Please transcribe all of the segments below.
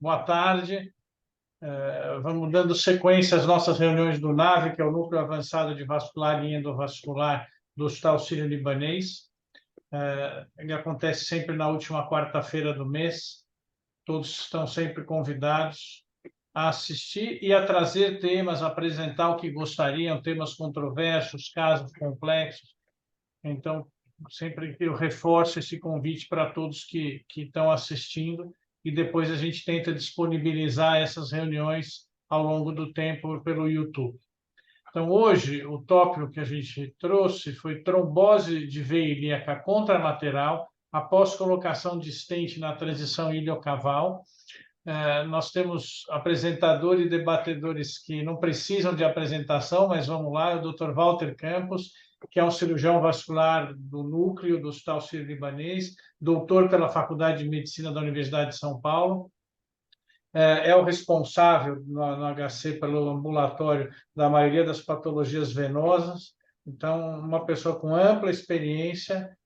Boa tarde. Vamos dando sequência às nossas reuniões do NAVE, que é o Núcleo Avançado de Vascular e Endovascular do Hospital Sírio-Libanês. Ele acontece sempre na última quarta-feira do mês. Todos estão sempre convidados a assistir e a trazer temas, a apresentar o que gostariam, temas controversos, casos complexos. Então, sempre eu reforço esse convite para todos que estão assistindo e depois a gente tenta disponibilizar essas reuniões ao longo do tempo pelo YouTube. Então, hoje, o tópico que a gente trouxe foi trombose de veia ilíaca contralateral após colocação de stent na transição iliocaval. Nós temos apresentadores e debatedores que não precisam de apresentação, mas vamos lá, é o Dr. Walter Campos, que é um cirurgião vascular do núcleo do Hospital Sírio-Libanês, doutor pela Faculdade de Medicina da Universidade de São Paulo, é o responsável no HC pelo ambulatório da maioria das patologias venosas, então uma pessoa com ampla experiência,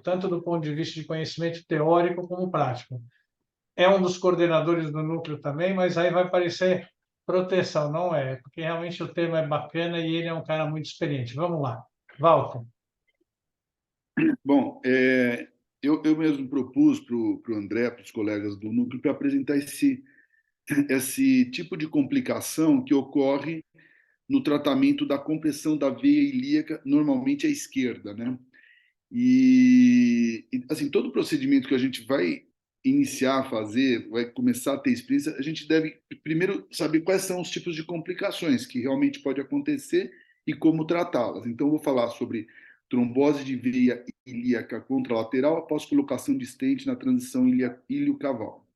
tanto do ponto de vista de conhecimento teórico como prático. É um dos coordenadores do núcleo também, mas aí vai parecer proteção, não é? Porque realmente o tema é bacana e ele é um cara muito experiente. Vamos lá. Walter. Bom, eu mesmo propus para o André, para os colegas do núcleo, para apresentar esse tipo de complicação que ocorre no tratamento da compressão da veia ilíaca, normalmente à esquerda, né? E assim, todo procedimento que a gente vai iniciar a fazer, vai começar a ter experiência, a gente deve primeiro saber quais são os tipos de complicações que realmente pode acontecer e como tratá-las. Então, eu vou falar sobre trombose de veia ilíaca contralateral após colocação de stent na transição ilio-caval.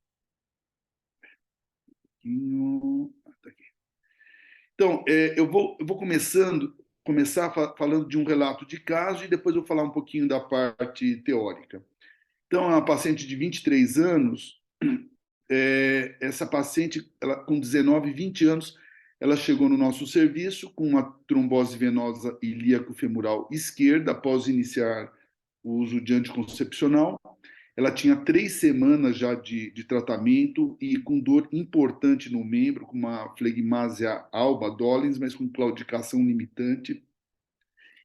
Então, eu vou começar falando de um relato de caso e depois eu vou falar um pouquinho da parte teórica. Então, é uma paciente de 23 anos, essa paciente, ela, com 19, 20 anos, ela chegou no nosso serviço com uma trombose venosa ilíaco-femoral esquerda após iniciar o uso de anticoncepcional. Ela tinha 3 semanas já de tratamento e com dor importante no membro, com uma flegmásia alba dolens, mas com claudicação limitante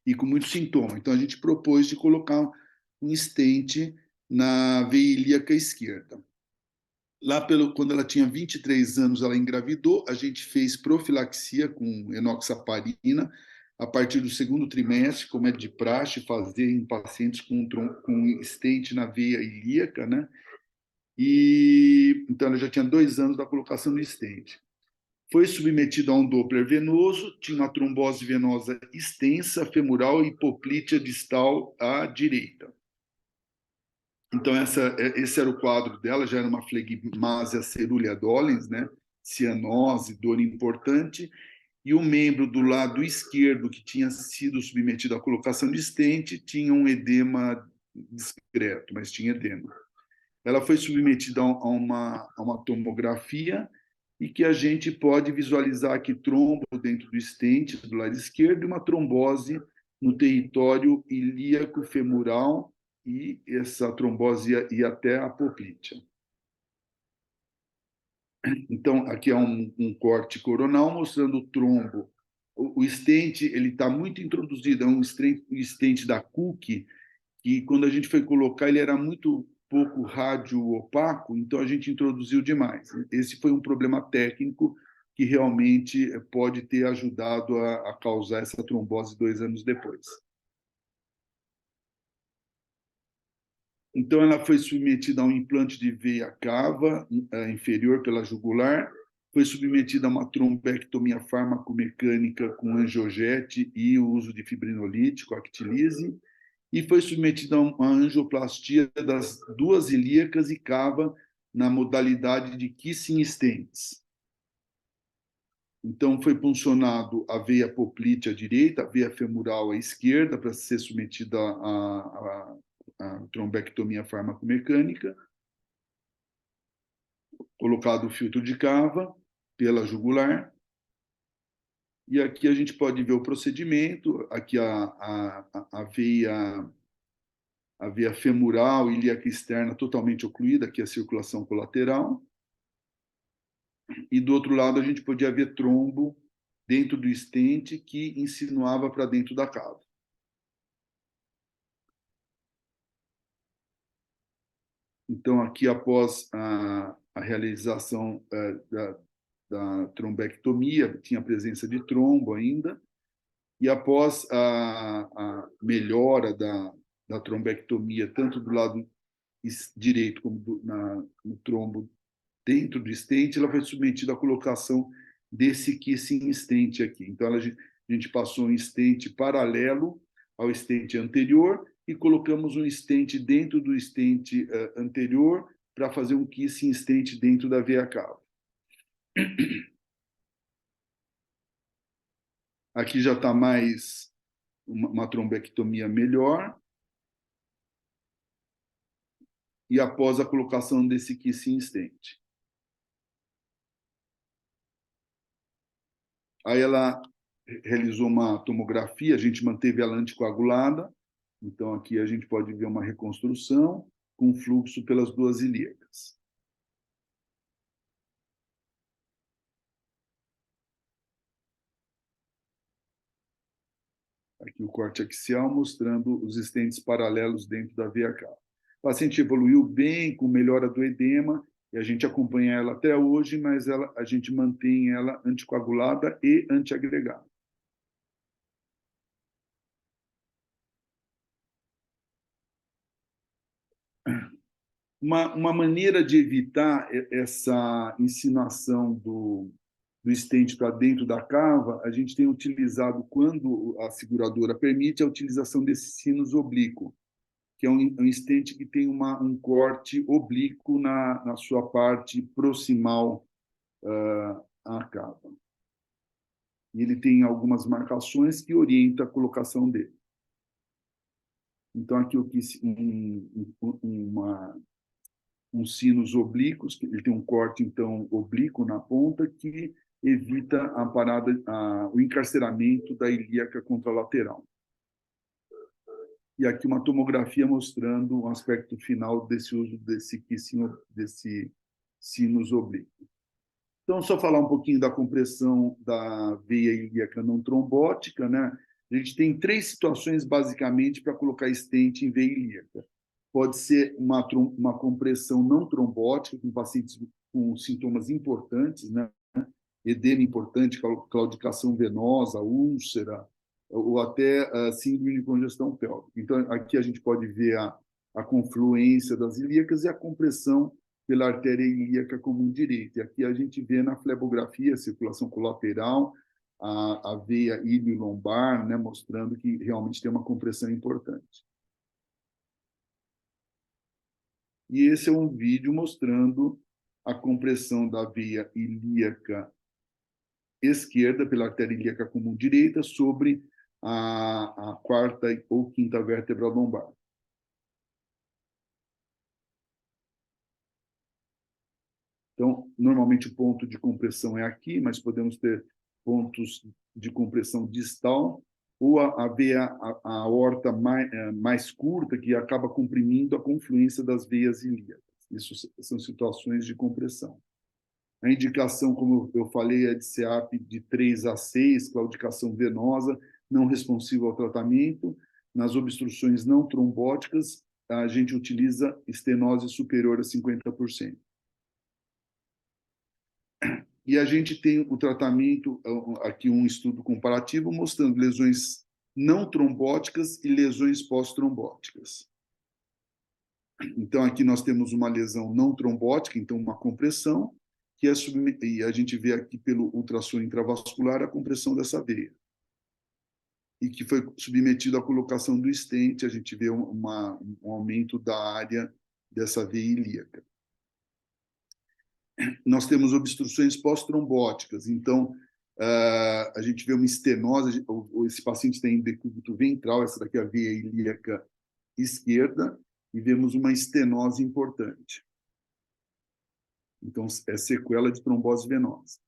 e com muito sintoma. Então, a gente propôs de colocar um stent na veia ilíaca esquerda. Quando ela tinha 23 anos, ela engravidou, a gente fez profilaxia com enoxaparina a partir do segundo trimestre, como é de praxe fazer em pacientes com stent na veia ilíaca, né? E então ela já tinha 2 anos da colocação do stent. Foi submetida a um Doppler venoso, tinha uma trombose venosa extensa, femoral e hipoplítea distal à direita. Então, esse era o quadro dela, já era uma flegmásia cerúlea dolens, né? Cianose, dor importante, e o membro do lado esquerdo, que tinha sido submetido à colocação de stent, tinha um edema discreto, mas tinha edema. Ela foi submetida a uma tomografia e que a gente pode visualizar aqui trombo dentro do stent, do lado esquerdo, e uma trombose no território ilíaco-femoral, e essa trombose ia até a poplítea. Então, aqui é um corte coronal mostrando o trombo. O stent está muito introduzido, é um stent da Cook, que quando a gente foi colocar, ele era muito pouco rádio-opaco, então a gente introduziu demais. Esse foi um problema técnico que realmente pode ter ajudado a causar essa trombose 2 anos depois. Então, ela foi submetida a um implante de veia cava inferior pela jugular, foi submetida a uma trombectomia farmacomecânica com angiogete e o uso de fibrinolítico, actilise, e foi submetida a uma angioplastia das 2 ilíacas e cava na modalidade de kissing stents. Então, foi puncionado a veia poplítea à direita, a veia femoral à esquerda, para ser submetida a trombectomia farmacomecânica, colocado o filtro de cava pela jugular, e aqui a gente pode ver o procedimento, aqui a veia femoral ilíaca externa totalmente ocluída, aqui a circulação colateral, e do outro lado a gente podia ver trombo dentro do estente que insinuava para dentro da cava. Então, aqui, após a realização da trombectomia, tinha presença de trombo ainda, e após a melhora da trombectomia, tanto do lado direito como no trombo dentro do estente, ela foi submetida à colocação desse kissing stent aqui. Então, a gente passou um estente paralelo ao estente anterior e colocamos um estente dentro do estente anterior para fazer um kissing stent dentro da veia cava. Aqui já está mais uma trombectomia melhor. E após a colocação desse kissing stent. Aí ela realizou uma tomografia, a gente manteve ela anticoagulada, então aqui a gente pode ver uma reconstrução com fluxo pelas duas ilíacas. Aqui o corte axial mostrando os estentes paralelos dentro da veia cava. O paciente evoluiu bem, com melhora do edema, e a gente acompanha ela até hoje, mas a gente mantém ela anticoagulada e antiagregada. Uma maneira de evitar essa insinuação do stent para dentro da cava, a gente tem utilizado, quando a seguradora permite, a utilização desse sinus oblíquo, que é um stent que tem um corte oblíquo na sua parte proximal à cava. E ele tem algumas marcações que orientam a colocação dele. Então, aqui eu quis um sinus oblíquos, ele tem um corte, então, oblíquo na ponta, que evita o encarceramento da ilíaca contralateral. E aqui uma tomografia mostrando o aspecto final desse uso desse sinus oblíquo. Então, só falar um pouquinho da compressão da veia ilíaca não trombótica, né? A gente tem 3 situações, basicamente, para colocar stent em veia ilíaca. Pode ser uma compressão não trombótica, com pacientes com sintomas importantes, né? Edema importante, claudicação venosa, úlcera, ou até síndrome de congestão pélvica. Então, aqui a gente pode ver a confluência das ilíacas e a compressão pela artéria ilíaca comum direita. E aqui a gente vê na flebografia, circulação colateral, a veia ilio-lombar, né, mostrando que realmente tem uma compressão importante. E esse é um vídeo mostrando a compressão da veia ilíaca esquerda pela artéria ilíaca comum direita sobre a quarta ou quinta vértebra lombar. Então, normalmente o ponto de compressão é aqui, mas podemos ter pontos de compressão distal ou a veia a aorta mais curta, que acaba comprimindo a confluência das veias ilíacas. Isso são situações de compressão. A indicação, como eu falei, é de CEAP de 3 a 6, claudicação venosa, não responsiva ao tratamento. Nas obstruções não trombóticas, a gente utiliza estenose superior a 50%. E a gente tem o tratamento, aqui um estudo comparativo, mostrando lesões não trombóticas e lesões pós-trombóticas. Então, aqui nós temos uma lesão não trombótica, então uma compressão, e a gente vê aqui pelo ultrassom intravascular a compressão dessa veia. E que foi submetido à colocação do stent, a gente vê um aumento da área dessa veia ilíaca. Nós temos obstruções pós-trombóticas, então a gente vê uma estenose, esse paciente tem decúbito ventral, essa daqui é a veia ilíaca esquerda, e vemos uma estenose importante. Então, é sequela de trombose venosa.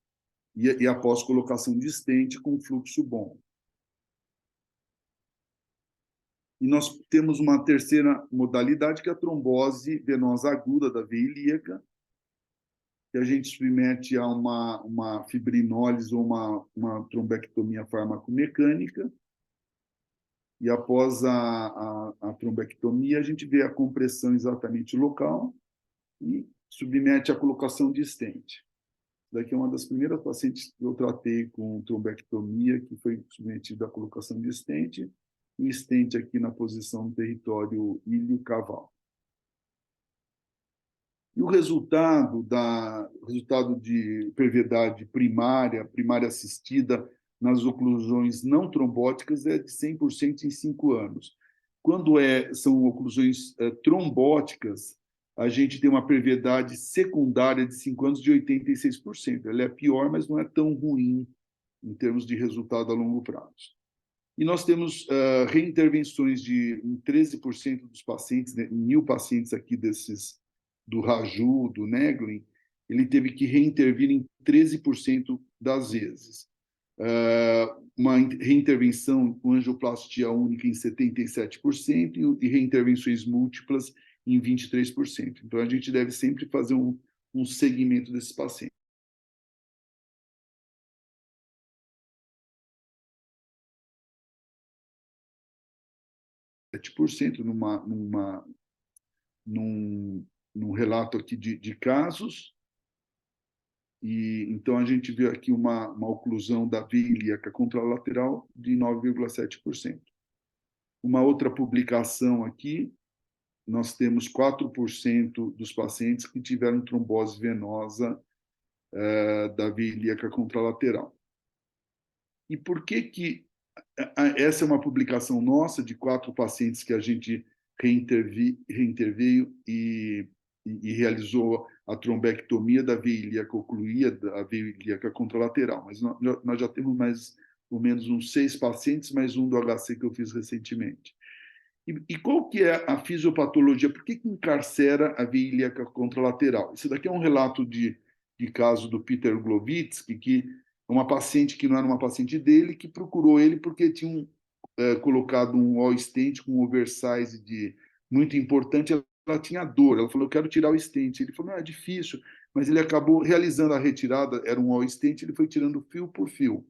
E após colocação de stent com fluxo bom. E nós temos uma terceira modalidade, que é a trombose venosa aguda da veia ilíaca, que a gente submete a uma fibrinólise ou uma trombectomia farmacomecânica, e após a trombectomia, a gente vê a compressão exatamente local e submete à colocação de stent. Daqui é uma das primeiras pacientes que eu tratei com trombectomia, que foi submetida à colocação de stent, e stent aqui na posição do território ilho-caval. E o resultado de perviedade primária assistida nas oclusões não trombóticas é de 100% em 5 anos. Quando são oclusões trombóticas, a gente tem uma perviedade secundária de 5 anos de 86%. Ela é pior, mas não é tão ruim em termos de resultado a longo prazo. E nós temos reintervenções em 13% dos pacientes, né, 1.000 pacientes aqui do Raju, do Neglin, ele teve que reintervir em 13% das vezes. Uma reintervenção com angioplastia única em 77% e reintervenções múltiplas em 23%. Então, a gente deve sempre fazer um segmento desses pacientes. Num relato aqui de casos. E então a gente vê aqui uma oclusão da veia ilíaca contralateral de 9,7%. Uma outra publicação aqui, nós temos 4% dos pacientes que tiveram trombose venosa da veia ilíaca contralateral. E por que essa é uma publicação nossa de 4 pacientes que a gente reinterveio e realizou a trombectomia da veia ilíaca ocluía, da veia ilíaca contralateral. Mas nós já temos mais ou menos uns 6 pacientes, mais um do HC que eu fiz recentemente. E qual que é a fisiopatologia? Por que encarcera a veia ilíaca contralateral? Isso daqui é um relato de caso do Peter Glovitsky, que é uma paciente que não era uma paciente dele, que procurou ele porque tinham colocado um all stent com um oversize muito importante. Ela tinha dor, ela falou, eu quero tirar o stent. Ele falou, não, é difícil, mas ele acabou realizando a retirada, era um all stent, ele foi tirando fio por fio.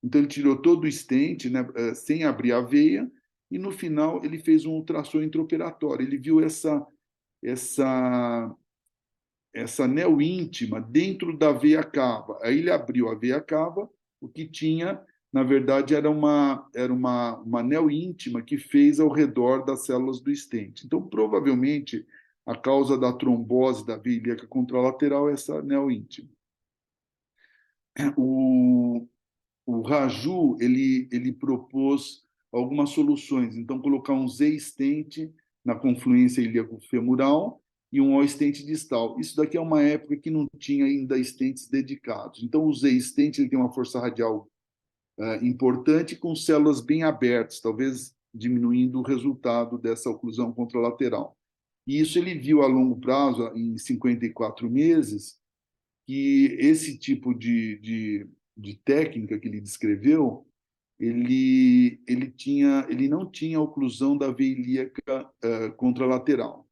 Então, ele tirou todo o stent, né, sem abrir a veia, e no final ele fez um ultrassom intraoperatório. Ele viu essa anel íntima dentro da veia cava. Aí ele abriu a veia cava, o que tinha, na verdade, era uma anel íntima que fez ao redor das células do stent. Então, provavelmente, a causa da trombose da veia ilíaca contralateral é essa anel íntima. O Raju, ele propôs algumas soluções. Então, colocar um Z-stent na confluência ilíaco-femoral e um O-stent distal. Isso daqui é uma época que não tinha ainda stents dedicados. Então, o Z-stent ele tem uma força radial importante com células bem abertas, talvez diminuindo o resultado dessa oclusão contralateral. E isso ele viu a longo prazo, em 54 meses, que esse tipo de técnica que ele descreveu, ele não tinha oclusão da veia ilíaca contralateral.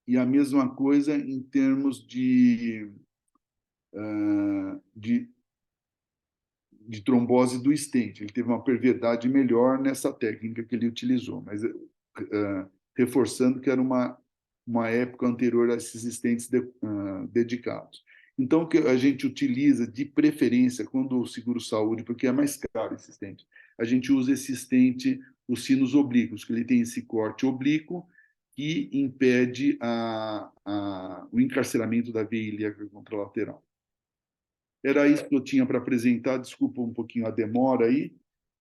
E a mesma coisa em termos de trombose do stent. Ele teve uma perviedade melhor nessa técnica que ele utilizou, mas reforçando que era uma época anterior a esses stents dedicados. Então, o que a gente utiliza de preferência quando o seguro-saúde, porque é mais caro esse stent, a gente usa esse stent, os sinos oblíquos, que ele tem esse corte oblíquo que impede o encarceramento da veia ilíaca contralateral. Era isso que eu tinha para apresentar, desculpa um pouquinho a demora aí,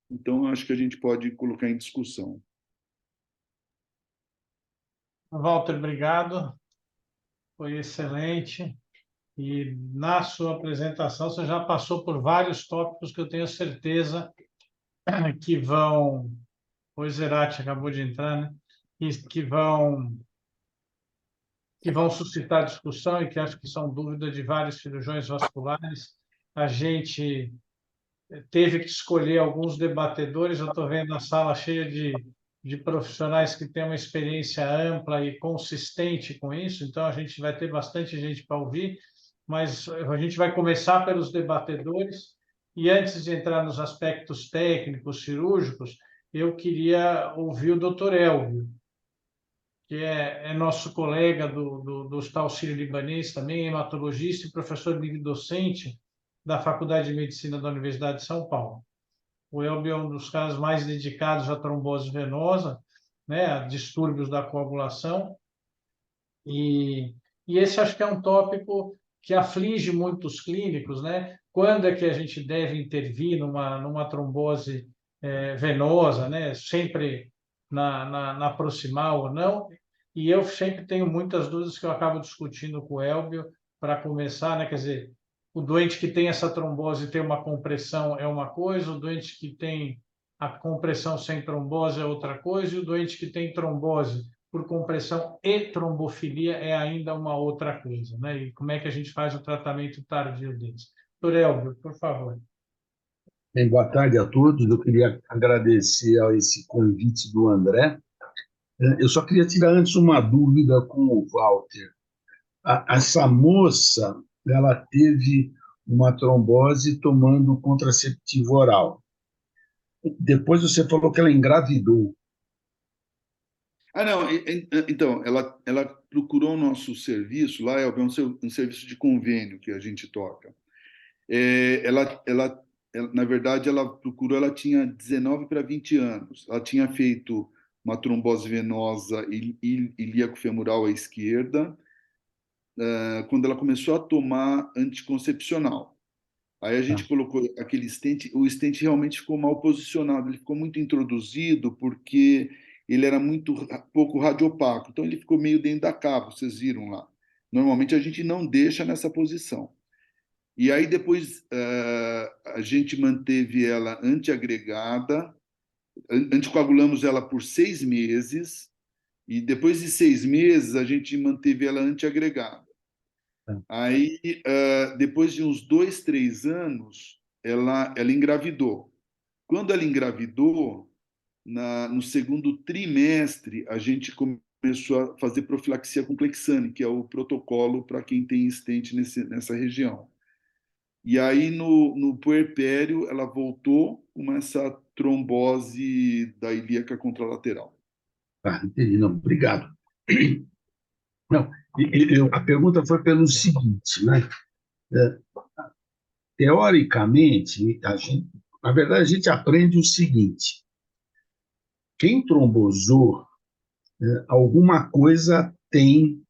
então acho que a gente pode colocar em discussão. Walter, obrigado. Foi excelente. E na sua apresentação você já passou por vários tópicos que eu tenho certeza que vão... O Zerati acabou de entrar, né? Que vão suscitar discussão e que acho que são dúvidas de vários cirurgiões vasculares. A gente teve que escolher alguns debatedores. Eu estou vendo a sala cheia de de profissionais que têm uma experiência ampla e consistente com isso, então a gente vai ter bastante gente para ouvir, mas a gente vai começar pelos debatedores, e antes de entrar nos aspectos técnicos, cirúrgicos, eu queria ouvir o Dr. Elvio, que é nosso colega do Hospital Sírio-Libanês também, hematologista e professor livre-docente da Faculdade de Medicina da Universidade de São Paulo. O Elbio é um dos casos mais dedicados à trombose venosa, né, a distúrbios da coagulação, e, e esse acho que é um tópico que aflige muitos clínicos, né? Quando é que a gente deve intervir numa trombose venosa, né? Sempre na proximal ou não? E eu sempre tenho muitas dúvidas que eu acabo discutindo com o Elbio para começar, né? Quer dizer, o doente que tem essa trombose tem uma compressão é uma coisa, o doente que tem a compressão sem trombose é outra coisa, e o doente que tem trombose por compressão e trombofilia é ainda uma outra coisa, né? E como é que a gente faz o tratamento tardio deles? Doutor Elvio, por favor. Bem, boa tarde a todos. Eu queria agradecer a esse convite do André. Eu só queria tirar antes uma dúvida com o Walter. Essa moça, ela teve uma trombose tomando contraceptivo oral. Depois você falou que ela engravidou. Não, então, ela procurou o nosso serviço, lá é um serviço de convênio que a gente toca. Na verdade, ela procurou, ela tinha 19 para 20 anos. Ela tinha feito uma trombose venosa ilíaco-femoral à esquerda, quando ela começou a tomar anticoncepcional. Aí a gente Tá, colocou aquele stent, o stent realmente ficou mal posicionado, ele ficou muito introduzido porque ele era muito pouco radiopaco, então ele ficou meio dentro da cava, vocês viram lá. Normalmente a gente não deixa nessa posição. E aí depois a gente manteve ela antiagregada, anticoagulamos ela por 6 meses, e depois de 6 meses a gente manteve ela antiagregada. tá. Aí, depois de uns 2, 3 anos, ela engravidou. Quando ela engravidou, no segundo trimestre, a gente começou a fazer profilaxia com Clexane, que é o protocolo para quem tem estente nessa região. E aí, no puerpério, ela voltou com essa trombose da ilíaca contralateral. Tá, entendi. Não, obrigado. Não, a pergunta foi pelo seguinte, né? É, teoricamente, na verdade, a gente aprende o seguinte: quem trombosou, alguma coisa tem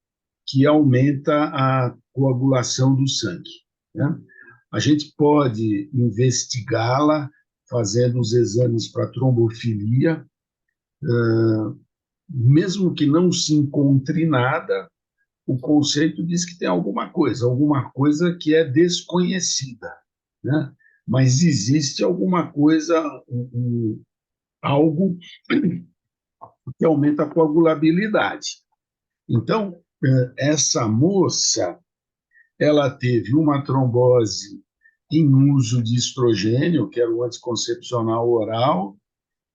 que aumenta a coagulação do sangue, né? A gente pode investigá-la fazendo os exames para trombofilia, mesmo que não se encontre nada, o conceito diz que tem alguma coisa que é desconhecida, né? Mas existe alguma coisa, algo que aumenta a coagulabilidade. Então, essa moça, ela teve uma trombose em uso de estrogênio, que era o anticoncepcional oral,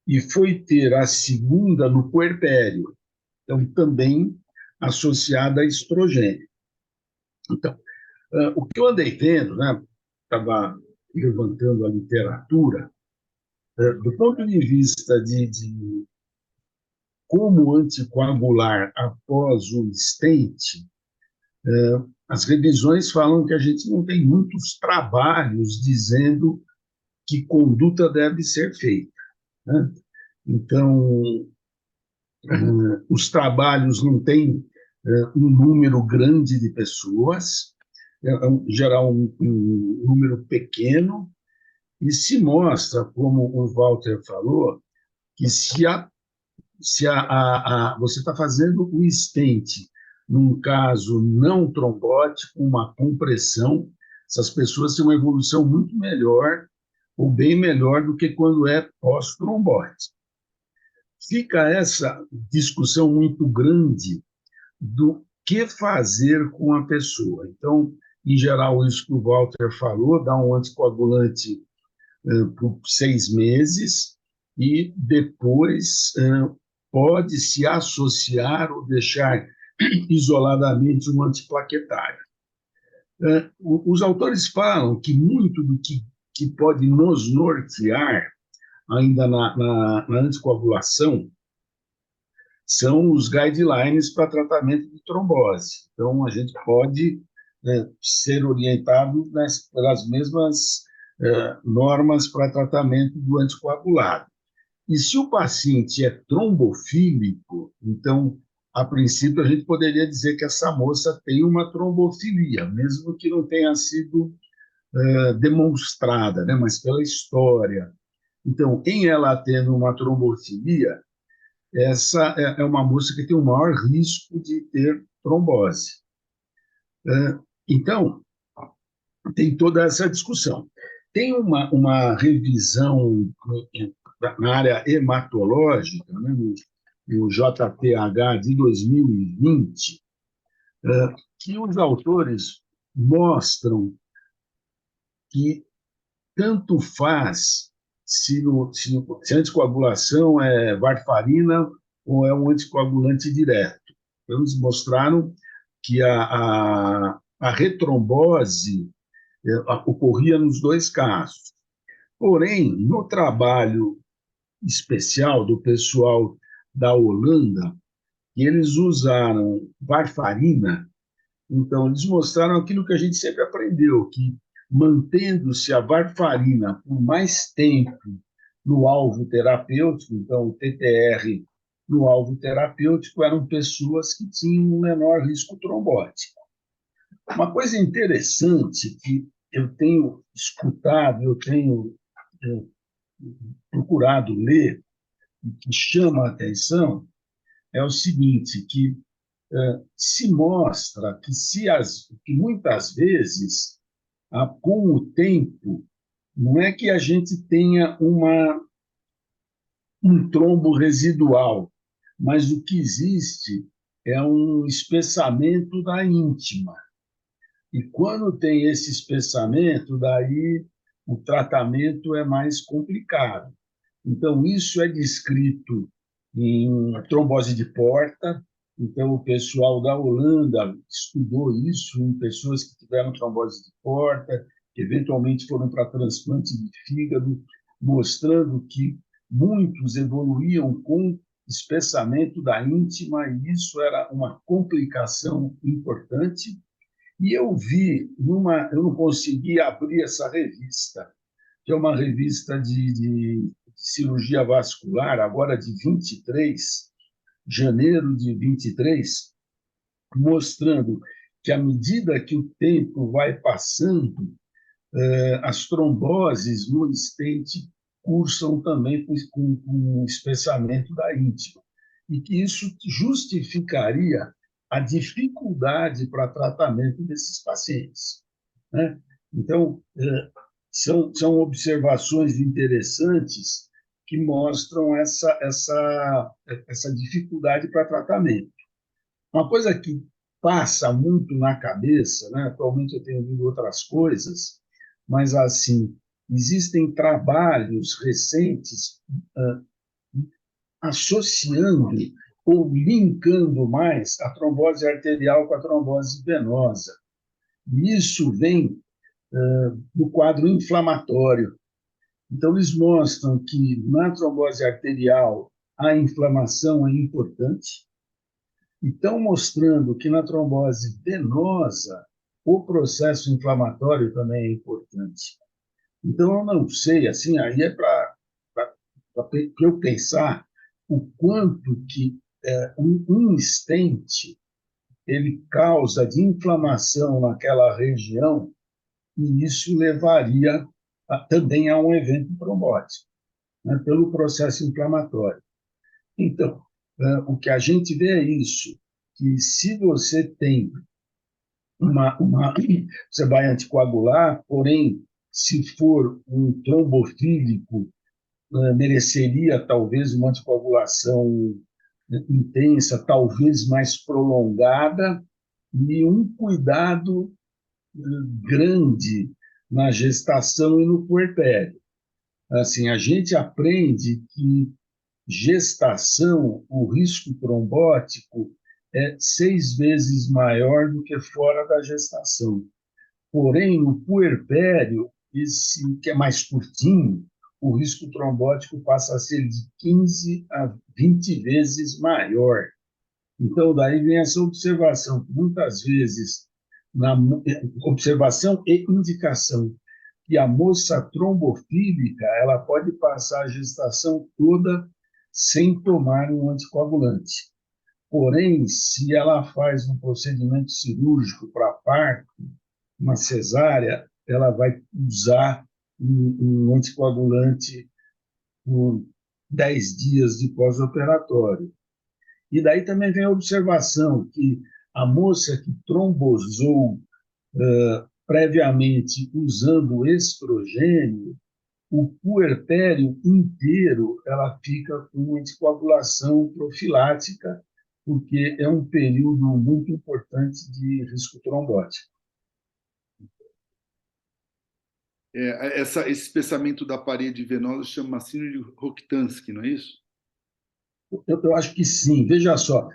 e foi ter a segunda no puerpério, então também associada a estrogênio. Então, o que eu andei vendo, né, estava levantando a literatura, do ponto de vista de como anticoagular após o stent, as revisões falam que a gente não tem muitos trabalhos dizendo que conduta deve ser feita, né? Então, os trabalhos não têm um número grande de pessoas, em geral um número pequeno, e se mostra, como o Walter falou, que se você está fazendo o stent num caso não trombótico, uma compressão, essas pessoas têm uma evolução muito melhor, ou bem melhor do que quando é pós-trombótico. Fica essa discussão muito grande do que fazer com a pessoa. Então, em geral, isso que o Walter falou, dá um anticoagulante por 6 meses e depois pode se associar ou deixar isoladamente um antiplaquetário. Os autores falam que muito do que pode nos nortear ainda na anticoagulação são os guidelines para tratamento de trombose. Então, a gente pode ser orientado pelas mesmas normas para tratamento do anticoagulado. E se o paciente é trombofílico, então, a princípio, a gente poderia dizer que essa moça tem uma trombofilia, mesmo que não tenha sido demonstrada, né, mas pela história. Então, em ela tendo uma trombofilia, essa é uma moça que tem o maior risco de ter trombose. Então, tem toda essa discussão. Tem uma revisão na área hematológica, né, no JPH de 2020, que os autores mostram que tanto faz se a anticoagulação é varfarina ou é um anticoagulante direto. Então, eles mostraram que a retrombose ocorria nos dois casos. Porém, no trabalho especial do pessoal da Holanda, eles usaram varfarina, então eles mostraram aquilo que a gente sempre aprendeu, que mantendo-se a varfarina por mais tempo no alvo terapêutico, então o TTR no alvo terapêutico, eram pessoas que tinham um menor risco trombótico. Uma coisa interessante que eu tenho escutado, eu tenho procurado ler, que chama a atenção, é o seguinte, que se mostra que muitas vezes, com o tempo, não é que a gente tenha um trombo residual, mas o que existe é um espessamento da íntima. E quando tem esse espessamento, daí o tratamento é mais complicado. Então, isso é descrito em trombose de porta. Então, o pessoal da Holanda estudou isso em pessoas que tiveram trombose de porta, que eventualmente foram para transplante de fígado, mostrando que muitos evoluíam com espessamento da íntima, e isso era uma complicação importante. E eu vi, eu não consegui abrir essa revista, que é uma revista de cirurgia vascular, agora de 23, janeiro de 23, mostrando que, à medida que o tempo vai passando, as tromboses no estente cursam também com espessamento da íntima, e que isso justificaria a dificuldade para tratamento desses pacientes, né? Então, são observações interessantes que mostram essa dificuldade para tratamento. Uma coisa que passa muito na cabeça, né? Atualmente eu tenho visto outras coisas, mas assim, existem trabalhos recentes associando ou linkando mais a trombose arterial com a trombose venosa. E isso vem do quadro inflamatório. Então, eles mostram que na trombose arterial a inflamação é importante, e estão mostrando que na trombose venosa o processo inflamatório também é importante. Então, eu não sei, assim, aí é para eu pensar o quanto que um stent ele causa de inflamação naquela região, e isso levaria também a um evento trombótico, né, pelo processo inflamatório. Então, o que a gente vê é isso, que se você tem você vai anticoagular, porém, se for um trombofílico, mereceria talvez uma anticoagulação intensa, talvez mais prolongada, e um cuidado grande na gestação e no puerpério. Assim, a gente aprende que gestação, o risco trombótico é 6 vezes maior do que fora da gestação. Porém, no puerpério, esse que é mais curtinho, o risco trombótico passa a ser de 15 a 20 vezes maior. Então, daí vem essa observação, que muitas vezes, na observação e indicação, que a moça trombofílica ela pode passar a gestação toda sem tomar um anticoagulante. Porém, se ela faz um procedimento cirúrgico para parto, uma cesárea, ela vai usar um anticoagulante por 10 dias de pós-operatório. E daí também vem a observação que a moça que trombosou previamente usando estrogênio, o puerpério inteiro ela fica com anticoagulação profilática, porque é um período muito importante de risco trombótico. Esse espessamento da parede venosa chama síndrome de Rokitansky, não é isso? Eu acho que sim. Veja só,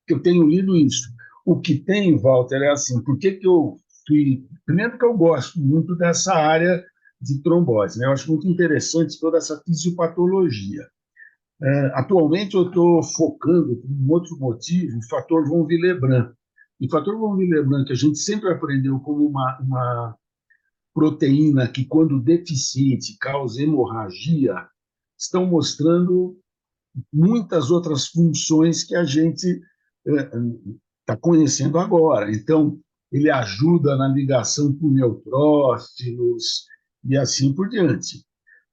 eu tenho lido isso. O que tem, Walter, é assim, por que eu fui... Primeiro que eu gosto muito dessa área de trombose, né? Eu acho muito interessante toda essa fisiopatologia. Atualmente eu estou focando, por um outro motivo, o fator von Willebrand. O fator von Willebrand, que a gente sempre aprendeu como uma proteína que, quando deficiente, causa hemorragia, estão mostrando muitas outras funções que a gente está conhecendo agora. Então, ele ajuda na ligação com neutrófilos e assim por diante.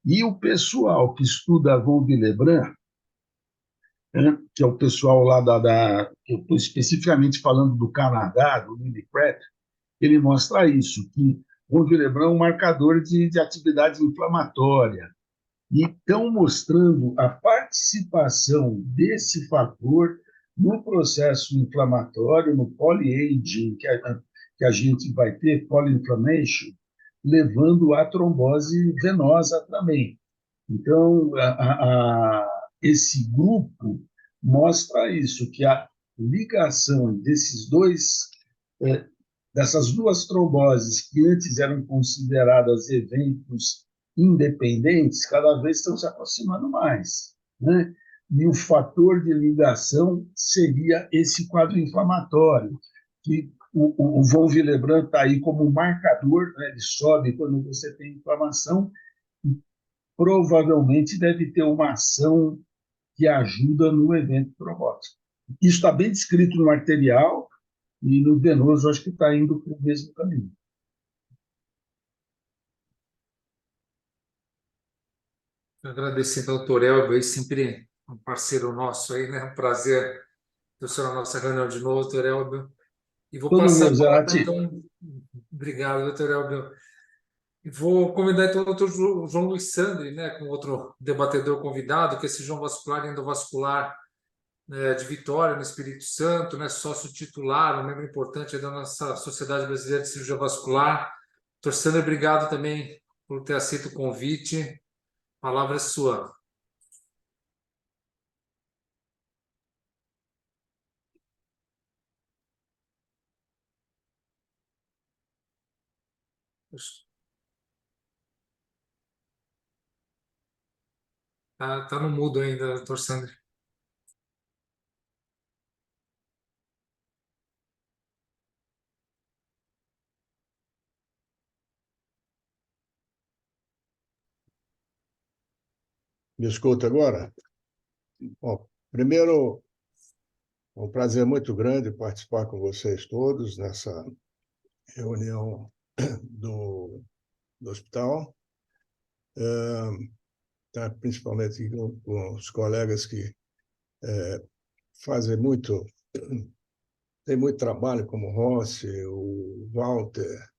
E o pessoal que estuda von Willebrand, que é o pessoal lá eu estou especificamente falando do Canadá, do Lillicrap, ele mostra isso, que von Willebrand é um marcador de atividade inflamatória, e estão mostrando a participação desse fator no processo inflamatório, no polyaging, que a gente vai ter, polyinflammation, levando à trombose venosa também. Então, esse grupo mostra isso, que a ligação dessas duas tromboses que antes eram consideradas eventos independentes, cada vez estão se aproximando mais, né? E o fator de ligação seria esse quadro inflamatório, que o von Willebrand está aí como marcador, né? Ele sobe quando você tem inflamação, e provavelmente deve ter uma ação que ajuda no evento trombótico. Isso está bem descrito no arterial, e no venoso acho que está indo para o mesmo caminho. Agradecer ao doutor Elber, sempre um parceiro nosso aí, né? Um prazer ter o senhor na nossa reunião de novo, doutor Elber. E vou Todo passar meu, a palavra, Zerati. então. Obrigado, doutor Elber. E vou convidar então o doutor João Luiz Sandri, né, com outro debatedor convidado, que é cirurgião vascular e endovascular, né, de Vitória, no Espírito Santo, né, sócio titular, um membro importante da nossa Sociedade Brasileira de Cirurgia Vascular. Doutor Sandri, obrigado também por ter aceito o convite. A palavra é sua. Tá no mudo ainda, doutor Sandri. Me escuta agora? Bom, primeiro, um prazer muito grande participar com vocês todos nessa reunião do hospital, principalmente com os colegas que tem muito trabalho, como o Rossi, o Walter,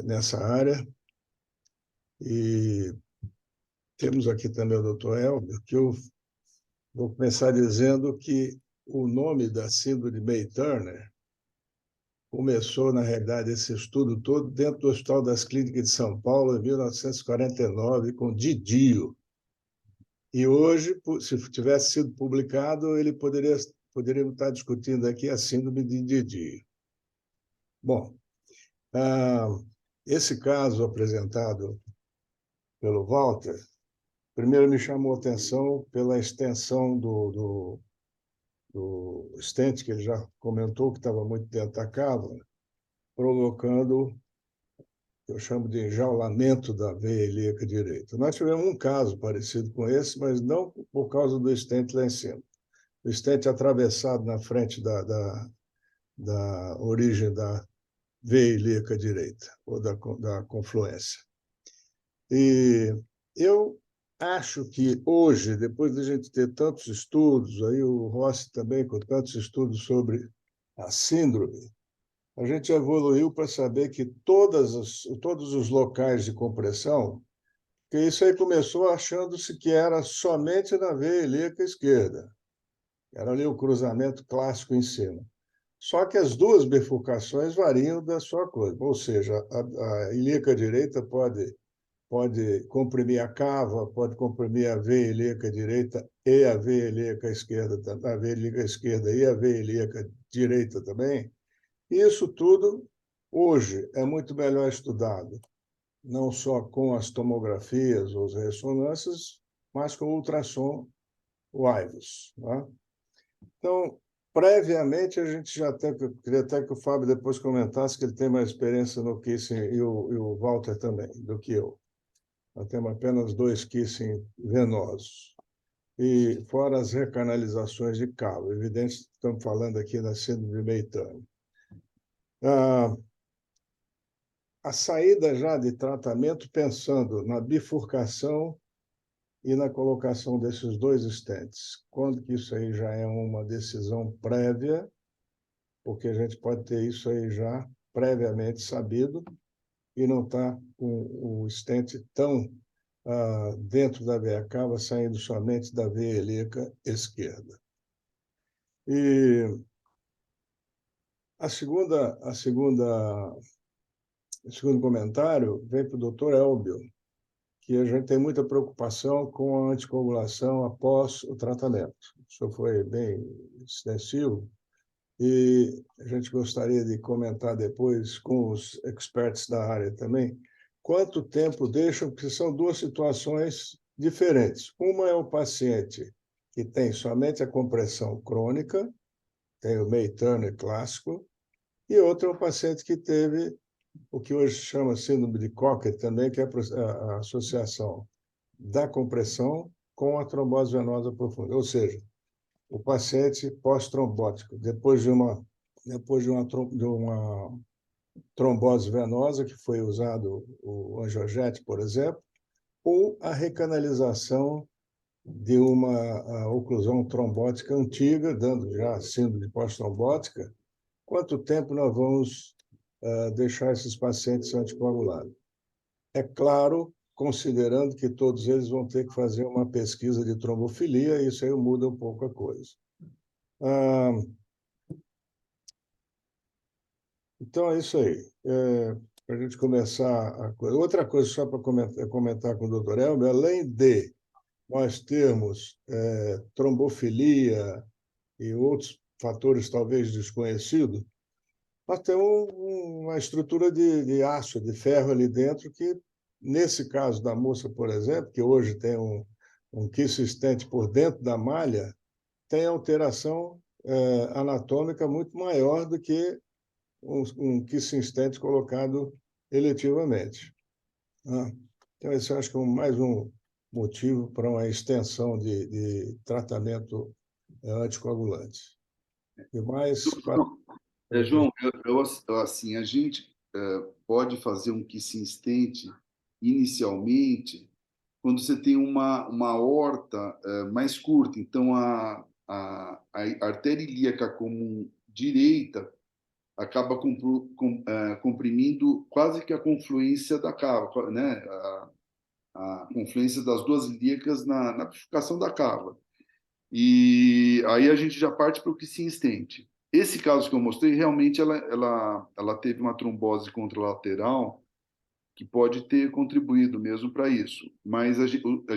nessa área. E temos aqui também o Dr. Elber, que eu vou começar dizendo que o nome da síndrome de May-Turner começou, na realidade, esse estudo todo dentro do Hospital das Clínicas de São Paulo, em 1949, com Didio. E hoje, se tivesse sido publicado, ele poderíamos estar discutindo aqui a síndrome de Didi. Bom, esse caso apresentado pelo Walter, primeiro me chamou a atenção pela extensão do stent, que ele já comentou que estava muito dentro da cava, provocando, eu chamo de enjaulamento da veia ilíaca direita. Nós tivemos um caso parecido com esse, mas não por causa do stent lá em cima. O stent atravessado na frente da origem da veia ilíaca direita, ou da confluência. E eu acho que hoje, depois de a gente ter tantos estudos, aí o Rossi também com tantos estudos sobre a síndrome, a gente evoluiu para saber que todos os locais de compressão, que isso aí começou achando-se que era somente na veia ilíaca esquerda. Era ali o cruzamento clássico em cima. Só que as duas bifurcações variam da sua coisa, ou seja, a ilíaca direita pode comprimir a cava, pode comprimir a veia ilíaca direita e a veia ilíaca esquerda, a veia ilíaca esquerda e a veia ilíaca direita também. Isso tudo, hoje, é muito melhor estudado, não só com as tomografias ou as ressonâncias, mas com o ultrassom waves. Né? Então, previamente, a gente já tem, eu queria até que o Fábio depois comentasse que ele tem mais experiência no kissing, e o Walter também, do que eu. Nós temos apenas 2 kissing venosos. E fora as recanalizações de cabo. Evidente que estamos falando aqui da síndrome de Meitern. A saída já de tratamento pensando na bifurcação e na colocação desses 2 stents. Quando que isso aí já é uma decisão prévia, porque a gente pode ter isso aí já previamente sabido e não está com o stent tão dentro da veia cava, saindo somente da veia ilíaca esquerda. E o segundo comentário vem para o Dr. Elbio, que a gente tem muita preocupação com a anticoagulação após o tratamento. Isso foi bem extensivo e a gente gostaria de comentar depois com os experts da área também quanto tempo deixam, porque são 2 situações diferentes. Uma é o paciente que tem somente a compressão crônica, tem o May-Turner clássico, e outra é o paciente que teve o que hoje chama síndrome de Cocker também, que é a associação da compressão com a trombose venosa profunda, ou seja, o paciente pós-trombótico, depois de uma trombose venosa, que foi usado o angiogete, por exemplo, ou a recanalização de uma oclusão trombótica antiga, dando já síndrome pós-trombótica. Quanto tempo nós vamos deixar esses pacientes anticoagulados? É claro, considerando que todos eles vão ter que fazer uma pesquisa de trombofilia, e isso aí muda um pouco a coisa. Então, é isso aí. Para a gente começar a coisa. Outra coisa, só para comentar com o Dr. Elber, além de nós termos trombofilia e outros fatores talvez desconhecidos, nós temos uma estrutura de aço, de ferro ali dentro, que, nesse caso da moça, por exemplo, que hoje tem um kiss stent por dentro da malha, tem alteração anatômica muito maior do que um kiss stent colocado eletivamente. Então, esse eu acho que é mais um motivo para uma extensão de tratamento anticoagulante. E mais... João, assim, a gente pode fazer um kissing stent inicialmente quando você tem uma aorta mais curta. Então, a artéria ilíaca comum direita acaba comprimindo quase que a confluência da cava, né? A confluência das 2 ilíacas na bifurcação da cava. E aí a gente já parte para o kissing stent. Esse caso que eu mostrei, realmente ela teve uma trombose contralateral que pode ter contribuído mesmo para isso. Mas a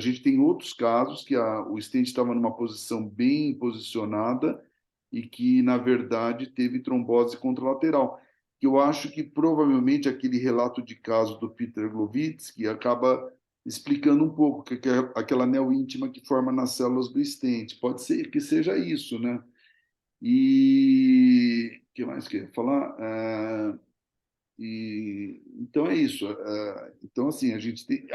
gente tem outros casos que o stent estava numa posição bem posicionada e que, na verdade, teve trombose contralateral. Que eu acho que provavelmente aquele relato de caso do Peter Glovitsky acaba explicando um pouco que é aquela anel íntima que forma nas células do stent. Pode ser que seja isso, né? E o que mais que eu ia falar? Então é isso. Então, assim, a gente tem.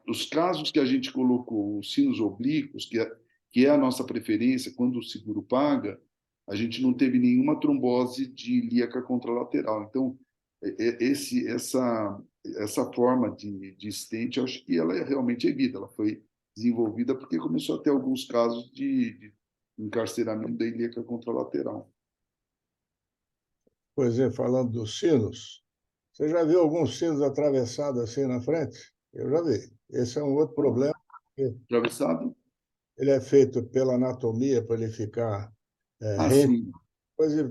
Os casos que a gente colocou, os sinos oblíquos, que é a nossa preferência quando o seguro paga, a gente não teve nenhuma trombose de ilíaca contralateral. Então, essa forma de stent, eu acho que ela realmente evita. Ela foi desenvolvida porque começou a ter alguns casos de encarceramento da ilíaca contralateral. Pois é, falando dos sinos, você já viu alguns sinos atravessados assim na frente? Eu já vi. Esse é um outro problema. Atravessado? Ele é feito pela anatomia para ele ficar rente. Sim.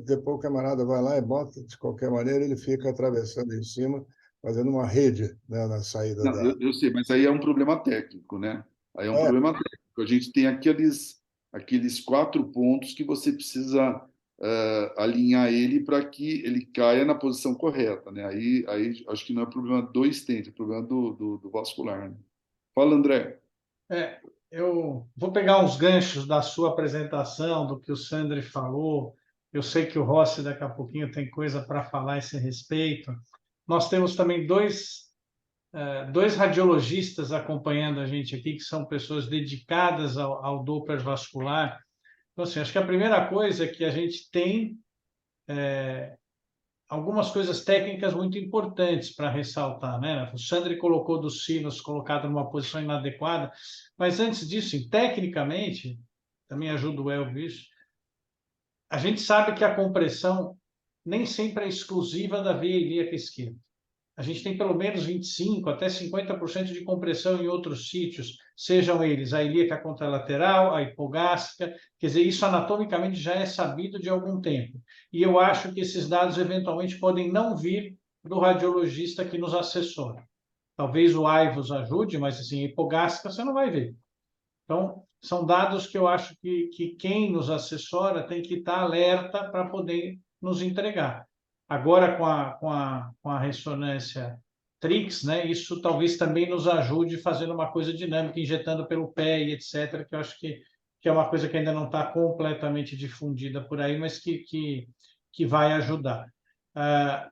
Depois o camarada vai lá e bota, de qualquer maneira, ele fica atravessando em cima, fazendo uma rede, né, na saída Não, da. eu sei, mas aí é um problema técnico, né? Aí é um É, problema técnico. A gente tem aqueles 4 pontos que você precisa alinhar ele para que ele caia na posição correta, né? Aí acho que não é problema do stent, é problema do vascular, né? Fala, André. Eu vou pegar uns ganchos da sua apresentação, do que o Sandri falou. Eu sei que o Rossi daqui a pouquinho tem coisa para falar a esse respeito. Nós temos também dois radiologistas acompanhando a gente aqui, que são pessoas dedicadas ao Doppler vascular. Então, assim, acho que a primeira coisa é que a gente tem algumas coisas técnicas muito importantes para ressaltar, né? O Sandri colocou dos sinos colocado numa posição inadequada, mas antes disso, tecnicamente, também ajuda o Elvis, a gente sabe que a compressão nem sempre é exclusiva da veia ilíaca esquerda. A gente tem pelo menos 25% até 50% de compressão em outros sítios, sejam eles a ilíaca contralateral, a hipogástrica, quer dizer, isso anatomicamente já é sabido de algum tempo. E eu acho que esses dados eventualmente podem não vir do radiologista que nos assessora. Talvez o AIVOS ajude, mas assim, hipogástrica você não vai ver. Então, são dados que eu acho que quem nos assessora tem que estar alerta para poder nos entregar. Agora, com a ressonância Trix, né, isso talvez também nos ajude fazendo uma coisa dinâmica, injetando pelo pé e etc., que eu acho que é uma coisa que ainda não está completamente difundida por aí, mas que vai ajudar.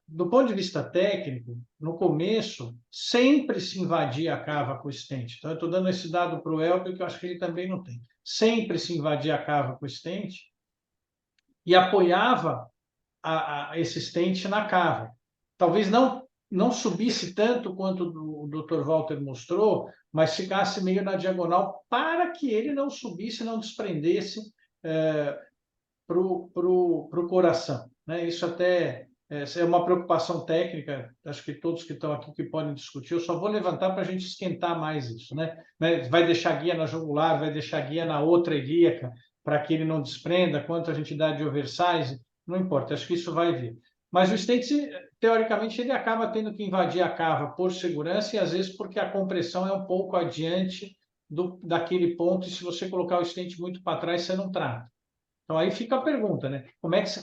Do ponto de vista técnico, no começo, sempre se invadia a cava com o stent. Então, eu estou dando esse dado para o Elber, que eu acho que ele também não tem. Sempre se invadia a cava com o stent e apoiava esse stent na cava. Talvez não subisse tanto quanto o Dr. Walter mostrou, mas ficasse meio na diagonal para que ele não subisse, não desprendesse para o coração, né? Isso até é uma preocupação técnica, acho que todos que estão aqui que podem discutir, eu só vou levantar para a gente esquentar mais isso, né? Vai deixar guia na jugular, vai deixar guia na outra ilíaca, para que ele não desprenda, quanto a gente dá de oversize, não importa, acho que isso vai vir. Mas o stent, teoricamente, ele acaba tendo que invadir a cava por segurança e às vezes porque a compressão é um pouco adiante daquele ponto, e se você colocar o stent muito para trás, você não trata. Então, aí fica a pergunta, né?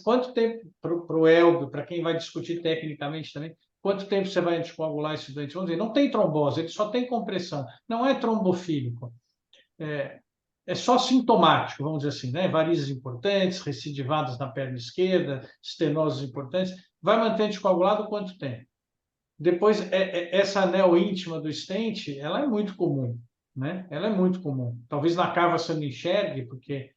Quanto tempo para o Elbio, para quem vai discutir tecnicamente também, quanto tempo você vai anticoagular esse doente? Vamos dizer, não tem trombose, ele só tem compressão, não é trombofílico. É só sintomático, vamos dizer assim, né? Varizes importantes, recidivadas na perna esquerda, estenoses importantes. Vai manter anticoagulado quanto tempo? Depois, essa anel íntima do stent, ela é muito comum, né? Ela é muito comum. Talvez na cava você não enxergue, porque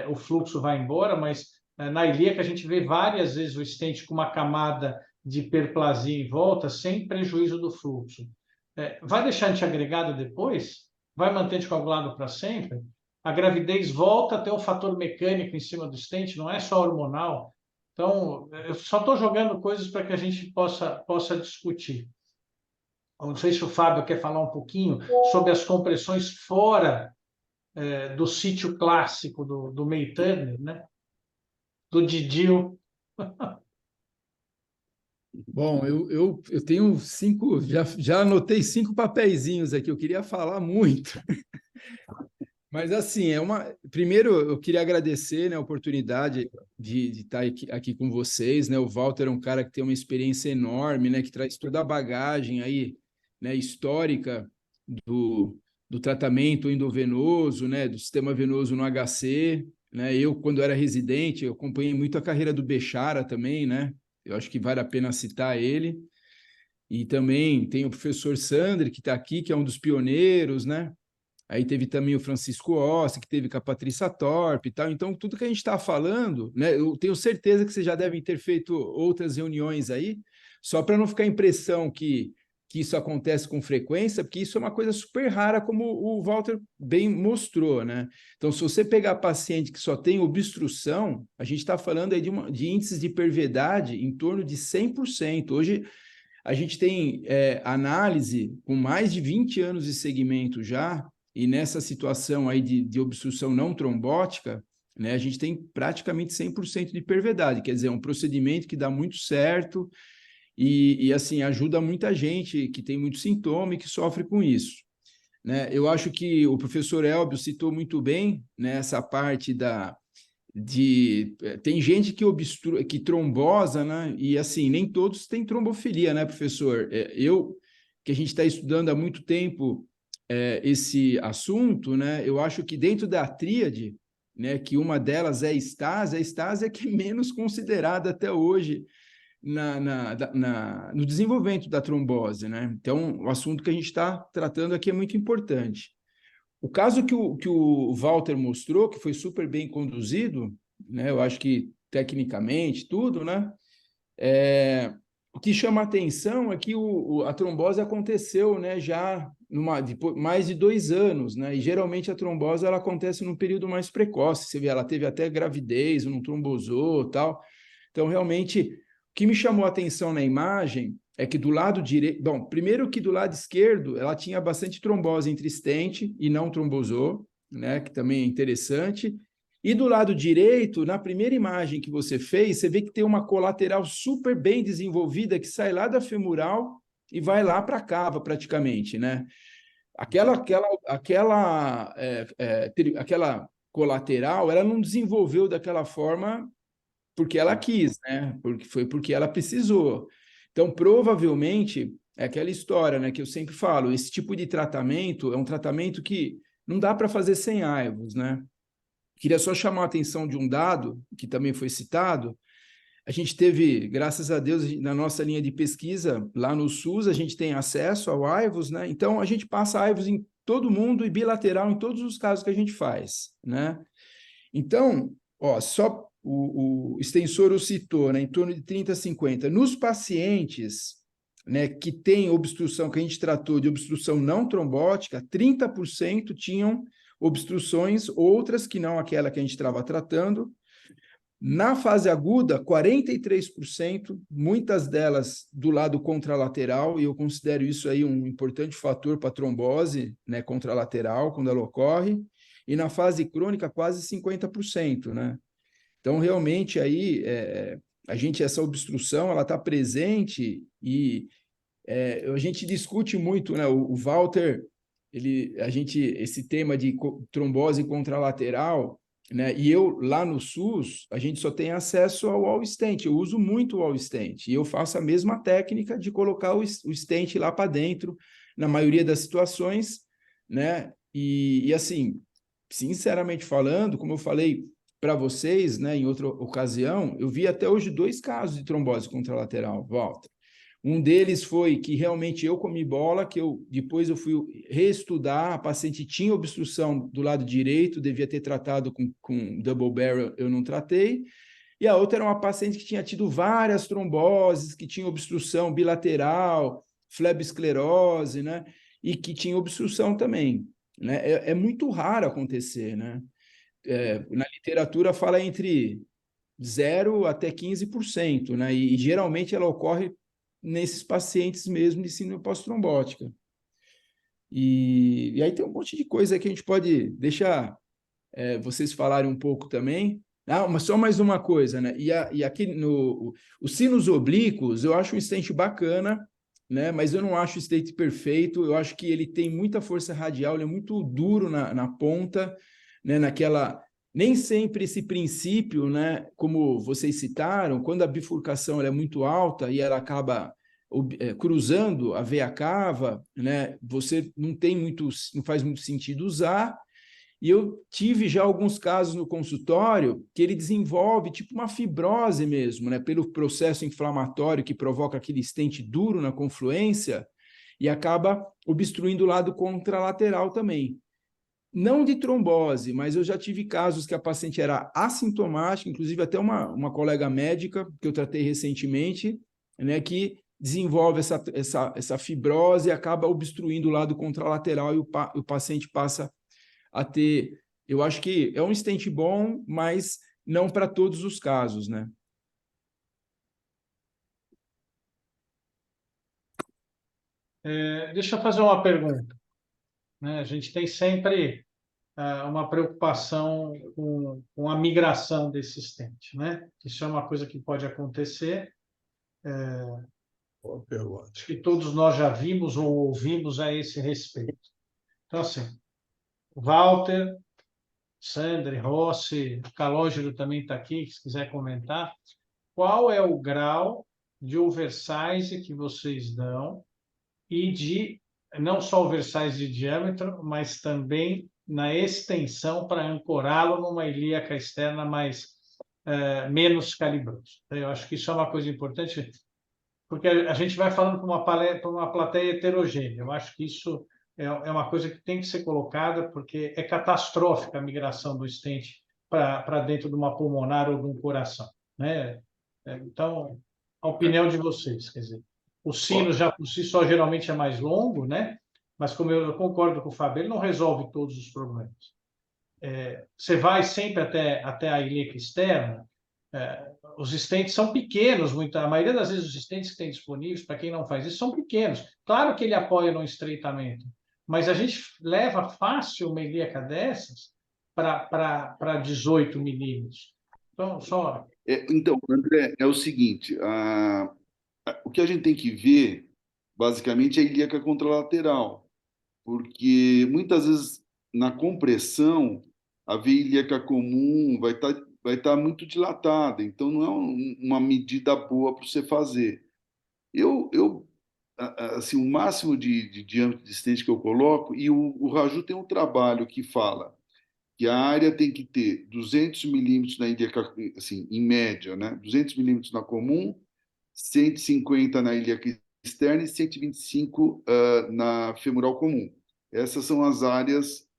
o fluxo vai embora, mas na ilíaca a gente vê várias vezes o stent com uma camada de hiperplasia em volta, sem prejuízo do fluxo. Vai deixar antiagregado depois? Vai manter anticoagulado para sempre? A gravidez volta a ter um fator mecânico em cima do stent, não é só hormonal. Então, eu só estou jogando coisas para que a gente possa discutir. Não sei se o Fábio quer falar um pouquinho sobre as compressões fora do sítio clássico do May Turner, né? Do Didio. Bom, eu tenho cinco, já anotei 5 papeizinhos aqui, eu queria falar muito. Mas assim, primeiro eu queria agradecer, né, a oportunidade de estar aqui com vocês, né? O Walter é um cara que tem uma experiência enorme, né, que traz toda a bagagem aí, né, histórica do tratamento endovenoso, né, do sistema venoso no HC, né? Eu, quando era residente, eu acompanhei muito a carreira do Bechara também, né? Eu acho que vale a pena citar ele. E também tem o professor Sandri, que está aqui, que é um dos pioneiros, né? Aí teve também o Francisco Ossi, que teve com a Patrícia Torpe e tal. Então, tudo que a gente está falando, né, eu tenho certeza que vocês já devem ter feito outras reuniões aí, só para não ficar a impressão que isso acontece com frequência, porque isso é uma coisa super rara, como o Walter bem mostrou, né? Então, se você pegar paciente que só tem obstrução, a gente está falando aí de índices de perviedade em torno de 100%. Hoje, a gente tem análise com mais de 20 anos de segmento já, e nessa situação aí de obstrução não trombótica, né, a gente tem praticamente 100% de perviedade, quer dizer, é um procedimento que dá muito certo e assim, ajuda muita gente que tem muito sintoma e que sofre com isso. Né? Eu acho que o professor Elbio citou muito bem, né, essa parte tem gente que trombosa, né? E assim, nem todos têm trombofilia, né, professor? Que a gente está estudando há muito tempo esse assunto, né? Eu acho que dentro da tríade, né, que uma delas é a estase é que é menos considerada até hoje no desenvolvimento da trombose, né? Então, o assunto que a gente está tratando aqui é muito importante. O caso que o Walter mostrou, que foi super bem conduzido, né? Eu acho que tecnicamente, tudo, né? O que chama a atenção é que a trombose aconteceu, né, já depois, mais de 2 anos, né? E geralmente a trombose ela acontece num período mais precoce. Você vê, ela teve até gravidez, não trombosou, tal. Então, realmente, o que me chamou a atenção na imagem é que do lado direito... Bom, primeiro que do lado esquerdo, ela tinha bastante trombose entre stent e não trombosou, né? Que também é interessante. E do lado direito, na primeira imagem que você fez, você vê que tem uma colateral super bem desenvolvida que sai lá da femoral e vai lá para a cava, praticamente, né? Aquela colateral, ela não desenvolveu daquela forma porque ela quis, né? Porque ela precisou. Então, provavelmente, é aquela história, né, que eu sempre falo, esse tipo de tratamento é um tratamento que não dá para fazer sem aivos, né? Queria só chamar a atenção de um dado que também foi citado. A gente teve, graças a Deus, na nossa linha de pesquisa, lá no SUS, a gente tem acesso ao aivos, né? Então, a gente passa aivos em todo mundo e bilateral em todos os casos que a gente faz, né? Então, ó, só o extensor o citou, né, em torno de 30 a 50. Nos pacientes, né, que têm obstrução, que a gente tratou de obstrução não trombótica, 30% tinham obstruções, outras que não aquela que a gente estava tratando. Na fase aguda, 43%, muitas delas do lado contralateral, e eu considero isso aí um importante fator para a trombose, né, contralateral, quando ela ocorre, e na fase crônica, quase 50%, né? Então, realmente, aí, essa obstrução, ela está presente e a gente discute muito, né? O Walter, esse tema de trombose contralateral, né? E eu, lá no SUS, a gente só tem acesso ao all-stent. Eu uso muito o all-stent. E eu faço a mesma técnica de colocar o stent lá para dentro, na maioria das situações, né? E assim, sinceramente falando, como eu falei para vocês, né, em outra ocasião, eu vi até hoje 2 casos de trombose contralateral, Walter. Um deles foi que realmente eu comi bola, que depois eu fui reestudar, a paciente tinha obstrução do lado direito, devia ter tratado com double barrel, eu não tratei. E a outra era uma paciente que tinha tido várias tromboses, que tinha obstrução bilateral, flebosclerose, né? E que tinha obstrução também, né? É muito raro acontecer, né? Na literatura fala entre 0 até 15%, né? E geralmente ela ocorre nesses pacientes mesmo de síndrome pós-trombótica. E aí tem um monte de coisa que a gente pode deixar vocês falarem um pouco também, Ah, mas só mais uma coisa, né? E aqui os sinos oblíquos, eu acho um stent bacana, né? Mas eu não acho o stent perfeito. Eu acho que ele tem muita força radial, ele é muito duro na ponta, né? Nem sempre esse princípio, né? Como vocês citaram, quando a bifurcação ela é muito alta e ela acaba cruzando a veia cava, né? Você não faz muito sentido usar. E eu tive já alguns casos no consultório que ele desenvolve tipo uma fibrose mesmo, né? Pelo processo inflamatório que provoca aquele stent duro na confluência e acaba obstruindo o lado contralateral também. Não de trombose, mas eu já tive casos que a paciente era assintomática, inclusive até uma colega médica que eu tratei recentemente, né? Que desenvolve essa fibrose e acaba obstruindo o lado contralateral e o paciente passa a ter. Eu acho que é um stent bom, mas não para todos os casos, né? Deixa eu fazer uma pergunta, né? A gente tem sempre uma preocupação com a migração desse stent, né? Isso é uma coisa que pode acontecer. Boa pergunta. Acho que todos nós já vimos ou ouvimos a esse respeito. Então, assim, Walter, Sandri, Rossi, Calógero também está aqui, se quiser comentar. Qual é o grau de oversize que vocês dão e de não só oversize de diâmetro, mas também na extensão para ancorá-lo numa ilíaca externa menos calibrosa? Eu acho que isso é uma coisa importante, porque a gente vai falando para uma plateia heterogênea. Eu acho que isso é uma coisa que tem que ser colocada, porque é catastrófica a migração do stent para dentro de uma pulmonar ou de um coração, né? Então, a opinião de vocês, quer dizer, o sino já por si só geralmente é mais longo, né? Mas como eu concordo com o Fábio, ele não resolve todos os problemas. Você vai sempre até a ilíaca externa. Os stents são pequenos, a maioria das vezes os stents que tem disponíveis, para quem não faz isso, são pequenos. Claro que ele apoia no estreitamento, mas a gente leva fácil uma ilíaca dessas para 18 milímetros. Então, só... Então, André, é o seguinte, o que a gente tem que ver, basicamente, é a ilíaca contralateral, porque muitas vezes na compressão a veia ilíaca comum vai tá muito dilatada, então não é uma medida boa para você fazer. Assim, o máximo de diâmetro de stent que eu coloco, e o Raju tem um trabalho que fala que a área tem que ter 200 milímetros na ilíaca, assim, em média, né? 200 milímetros na comum, 150 na ilíaca externa e 125 na femoral comum. Essas são as áreas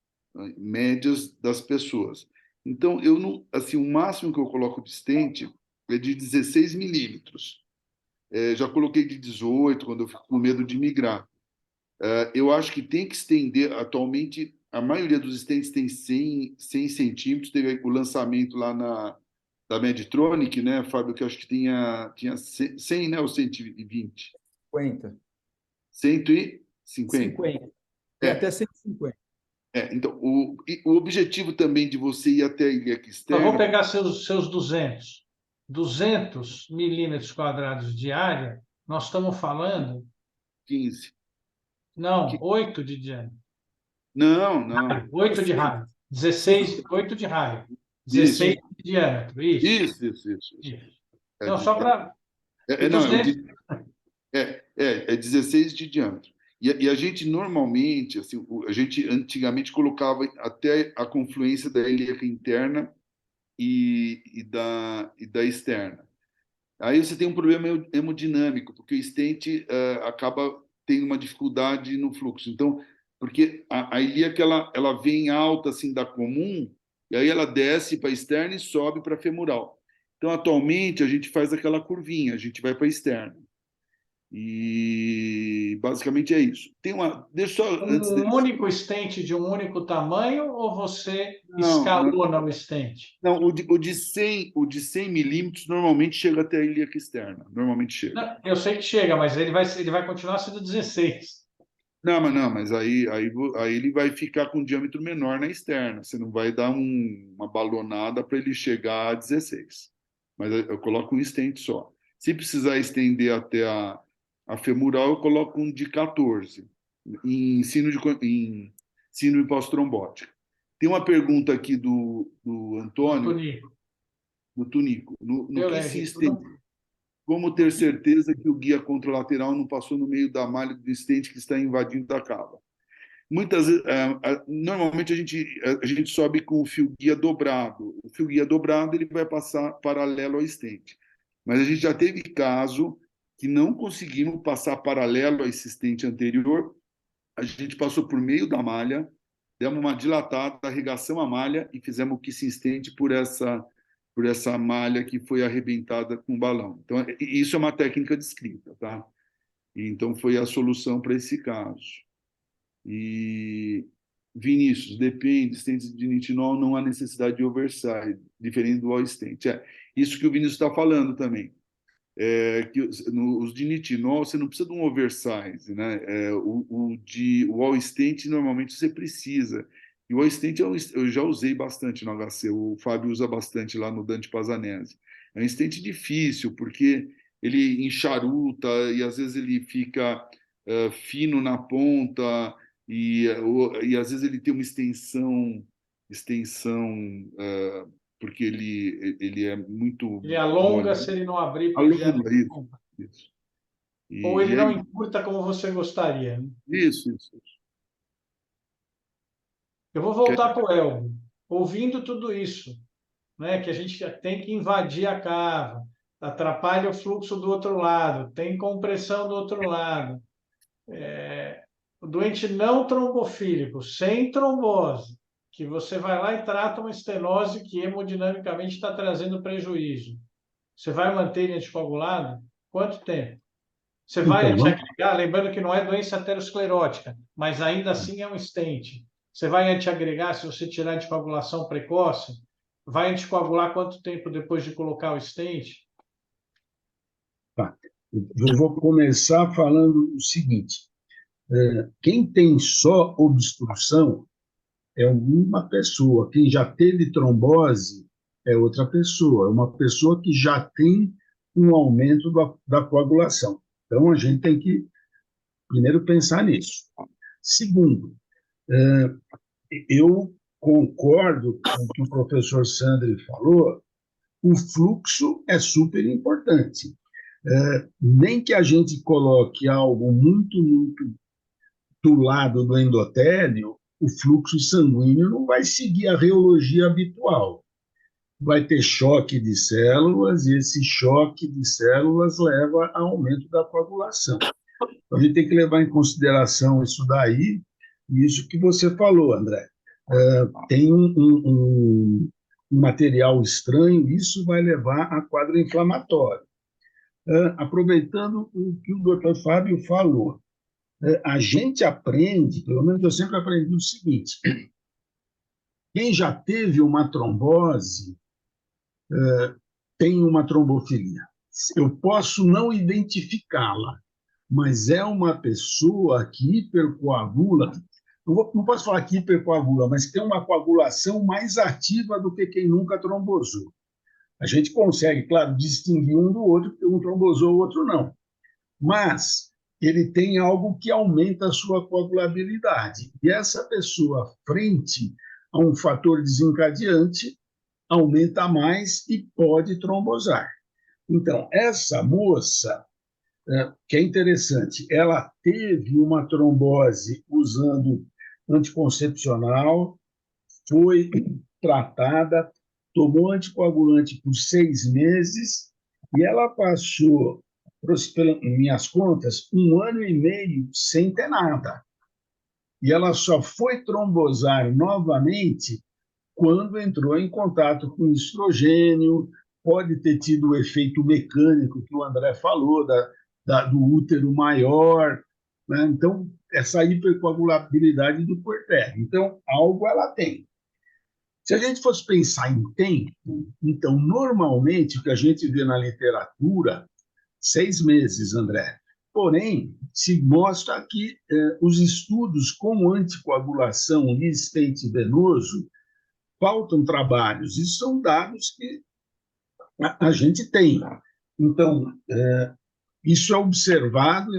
médias das pessoas. Então, eu não, assim, o máximo que eu coloco de stent é de 16 milímetros. Já coloquei de 18 quando eu fico com medo de migrar. Eu acho que tem que estender. Atualmente, a maioria dos stents tem 100 centímetros. Teve o lançamento lá da Medtronic, né, Fábio, que eu acho que tinha 100, né, ou 120? 50. 150? 50. Tem até 150. Então, o objetivo também de você ir até a ilíaca Mas externa... vou pegar seus 200. 200 milímetros quadrados de área, nós estamos falando... 15. Não, 8 de diâmetro. Não. 8 de raio. 16, 8 de raio. 16 Isso. de diâmetro. Isso. Isso. Não, só para... Não, 16 de diâmetro. E a gente normalmente, assim, a gente antigamente colocava até a confluência da ilíaca interna e da externa. Aí você tem um problema hemodinâmico, porque o stent acaba tendo uma dificuldade no fluxo. Então, porque a ilíaca ela vem alta assim da comum, e aí ela desce para a externa e sobe para a femoral. Então, atualmente, a gente faz aquela curvinha, a gente vai para a externa. E basicamente é isso. Deixa só antes Um único stent de um único tamanho ou você escalona o stent? Não, o de 100 milímetros normalmente chega até a ilíaca externa. Normalmente chega. Não, eu sei que chega, mas ele vai continuar sendo 16. Mas aí ele vai ficar com um diâmetro menor na externa. Você não vai dar uma balonada para ele chegar a 16. Mas eu coloco um stent só. Se precisar estender até a femoral, eu coloco um de 14 em síndrome pós-trombótica. Tem uma pergunta aqui do Antônio, Tonico. do Tunico. No Eu que levo. insiste como ter certeza que o guia contralateral não passou no meio da malha do stent que está invadindo a cava? Muitas vezes, normalmente a gente sobe com o fio guia dobrado. O fio guia dobrado ele vai passar paralelo ao stent. Mas a gente já teve caso que não conseguimos passar paralelo a esse stent anterior. A gente passou por meio da malha, demos uma dilatada, arregaçamos a malha e fizemos o kissing stent por essa malha que foi arrebentada com o balão. Então, isso é uma técnica descrita, tá? Então, foi a solução para esse caso. E, Vinícius, depende, stents de nitinol não há necessidade de oversize, diferente do all stent. Isso que o Vinícius está falando também. Que os de nitinol, você não precisa de um oversize, né? O all stent, normalmente, você precisa. E o all stent eu já usei bastante no HC, o Fábio usa bastante lá no Dante Pazanese. É um stent difícil, porque ele enxaruta e às vezes ele fica fino na ponta e às vezes ele tem uma extensão porque ele é muito Ele alonga mole. se ele não abrir para o Alonga, diâmetro. isso. Ou ele E não é encurta como você gostaria, né? isso. Eu vou voltar para o Elvio. Ouvindo tudo isso, né, que a gente tem que invadir a cava, atrapalha o fluxo do outro lado, tem compressão do outro lado. O doente não trombofílico, sem trombose, que você vai lá e trata uma estenose que hemodinamicamente está trazendo prejuízo. Você vai manter ele anticoagulado? Quanto tempo? Você vai Então, vamos, antiagregar, lembrando que não é doença aterosclerótica, mas ainda assim é um stent. Você vai antiagregar se você tirar anticoagulação precoce? Vai anticoagular quanto tempo depois de colocar o stent? tá. Eu vou começar falando o seguinte: quem tem só obstrução é uma pessoa, quem já teve trombose é outra pessoa, é uma pessoa que já tem um aumento da coagulação. Então, a gente tem que, primeiro, pensar nisso. Segundo, eu concordo com o que o professor Sandri falou, o fluxo é super importante. Nem que a gente coloque algo muito, muito do lado do endotélio, o fluxo sanguíneo não vai seguir a reologia habitual. Vai ter choque de células, e esse choque de células leva a aumento da coagulação. Então, a gente tem que levar em consideração isso daí, e isso que você falou, André. Tem um material estranho, isso vai levar a quadro inflamatório. Aproveitando o que o doutor Fábio falou, a gente aprende, pelo menos eu sempre aprendi o seguinte: quem já teve uma trombose tem uma trombofilia. Eu posso não identificá-la, mas é uma pessoa que hipercoagula. Não posso falar que hipercoagula, mas tem uma coagulação mais ativa do que quem nunca trombosou. A gente consegue, claro, distinguir um do outro, porque um trombosou, o outro não. Mas ele tem algo que aumenta a sua coagulabilidade. E essa pessoa, frente a um fator desencadeante, aumenta mais e pode trombosar. Então, essa moça, que é interessante, ela teve uma trombose usando anticoncepcional, foi tratada, tomou anticoagulante por 6 meses e ela passou, pelas minhas contas, 1 ano e meio sem ter nada. E ela só foi trombosar novamente quando entrou em contato com estrogênio, pode ter tido o efeito mecânico que o André falou, do útero maior, né? Então, essa hipercoagulabilidade do puerpério. Então, algo ela tem. Se a gente fosse pensar em tempo, então, normalmente, o que a gente vê na literatura, 6 meses, André. Porém, se mostra que os estudos com anticoagulação e stent venoso faltam trabalhos. Isso são dados que a gente tem. Então, isso é observado,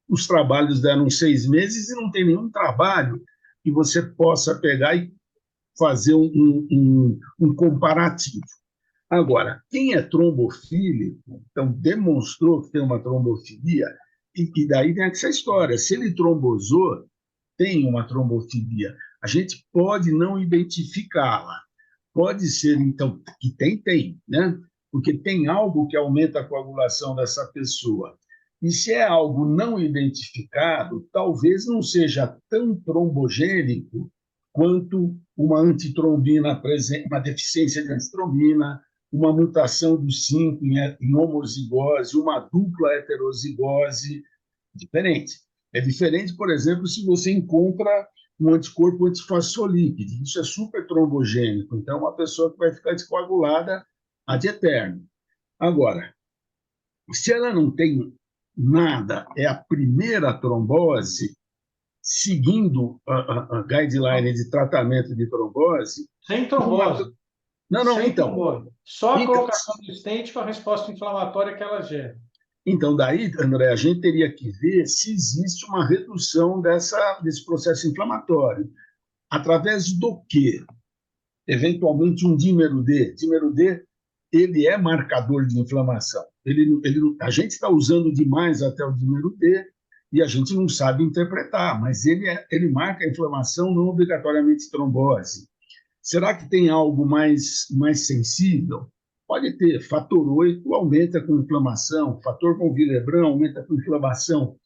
os trabalhos deram 6 meses e não tem nenhum trabalho que você possa pegar e fazer um comparativo. Agora, quem é trombofílico, então demonstrou que tem uma trombofilia, e daí vem essa história, se ele trombosou, tem uma trombofilia, a gente pode não identificá-la, pode ser, então, que tem, né? Porque tem algo que aumenta a coagulação dessa pessoa. E se é algo não identificado, talvez não seja tão trombogênico quanto uma antitrombina presente, uma deficiência de antitrombina, uma mutação do 5 em homozigose, uma dupla heterozigose, diferente. É diferente, por exemplo, se você encontra um anticorpo antifosfolípido. Isso é super trombogênico. Então, é uma pessoa que vai ficar descoagulada ad eterno. Agora, se ela não tem nada, é a primeira trombose, seguindo a guideline de tratamento de trombose... Sem trombose. Não, Sem então... trombose. Só a então, colocação do stent com a resposta inflamatória que ela gera. Então, daí, André, a gente teria que ver se existe uma redução desse processo inflamatório. Através do quê? Eventualmente um dímero D. Dímero D, ele é marcador de inflamação. A gente está usando demais até o dímero D e a gente não sabe interpretar, mas ele marca a inflamação, não obrigatoriamente trombose. Será que tem algo mais sensível? Pode ter. Fator 8 aumenta com inflamação, fator von Willebrand aumenta com inflamação,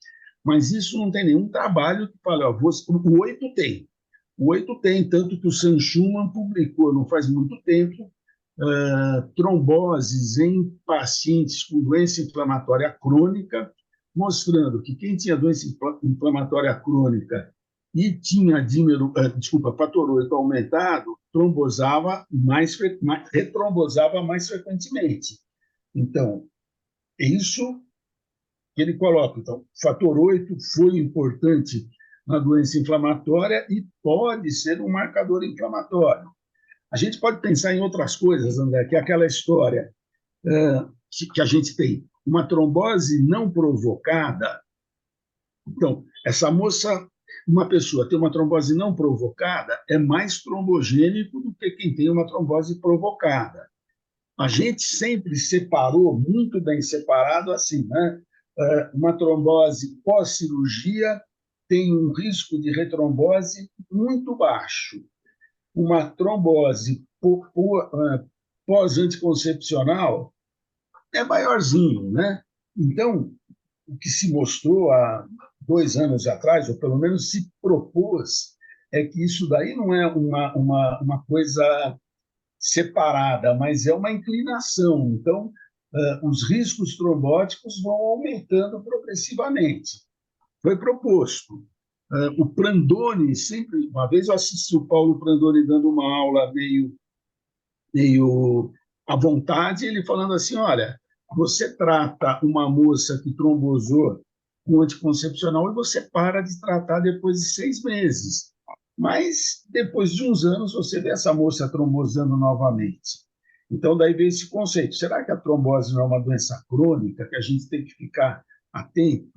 mas isso não tem nenhum trabalho que fale, o 8 tem. O 8 tem, tanto que o Sam Schumann publicou, não faz muito tempo, tromboses em pacientes com doença inflamatória crônica, mostrando que quem tinha doença inflamatória crônica e tinha fator 8 aumentado, retrombosava mais frequentemente. Então, é isso que ele coloca. Então, fator 8 foi importante na doença inflamatória e pode ser um marcador inflamatório. A gente pode pensar em outras coisas, André, que é aquela história que a gente tem. Uma trombose não provocada. Então, uma pessoa ter uma trombose não provocada é mais trombogênico do que quem tem uma trombose provocada. A gente sempre separou, muito bem separado, assim, né? Uma trombose pós-cirurgia tem um risco de retrombose muito baixo. Uma trombose pós-anticoncepcional é maiorzinho, né? Então, o que se mostrou há 2 anos atrás, ou pelo menos se propôs, é que isso daí não é uma coisa separada, mas é uma inclinação. Então, os riscos trombóticos vão aumentando progressivamente. Foi proposto. O Prandoni, sempre, uma vez eu assisti o Paulo Prandoni dando uma aula meio à vontade, ele falando assim, olha, você trata uma moça que trombosou com anticoncepcional e você para de tratar depois de 6 meses. Mas, depois de uns anos, você vê essa moça trombosando novamente. Então, daí vem esse conceito. Será que a trombose não é uma doença crônica que a gente tem que ficar atento?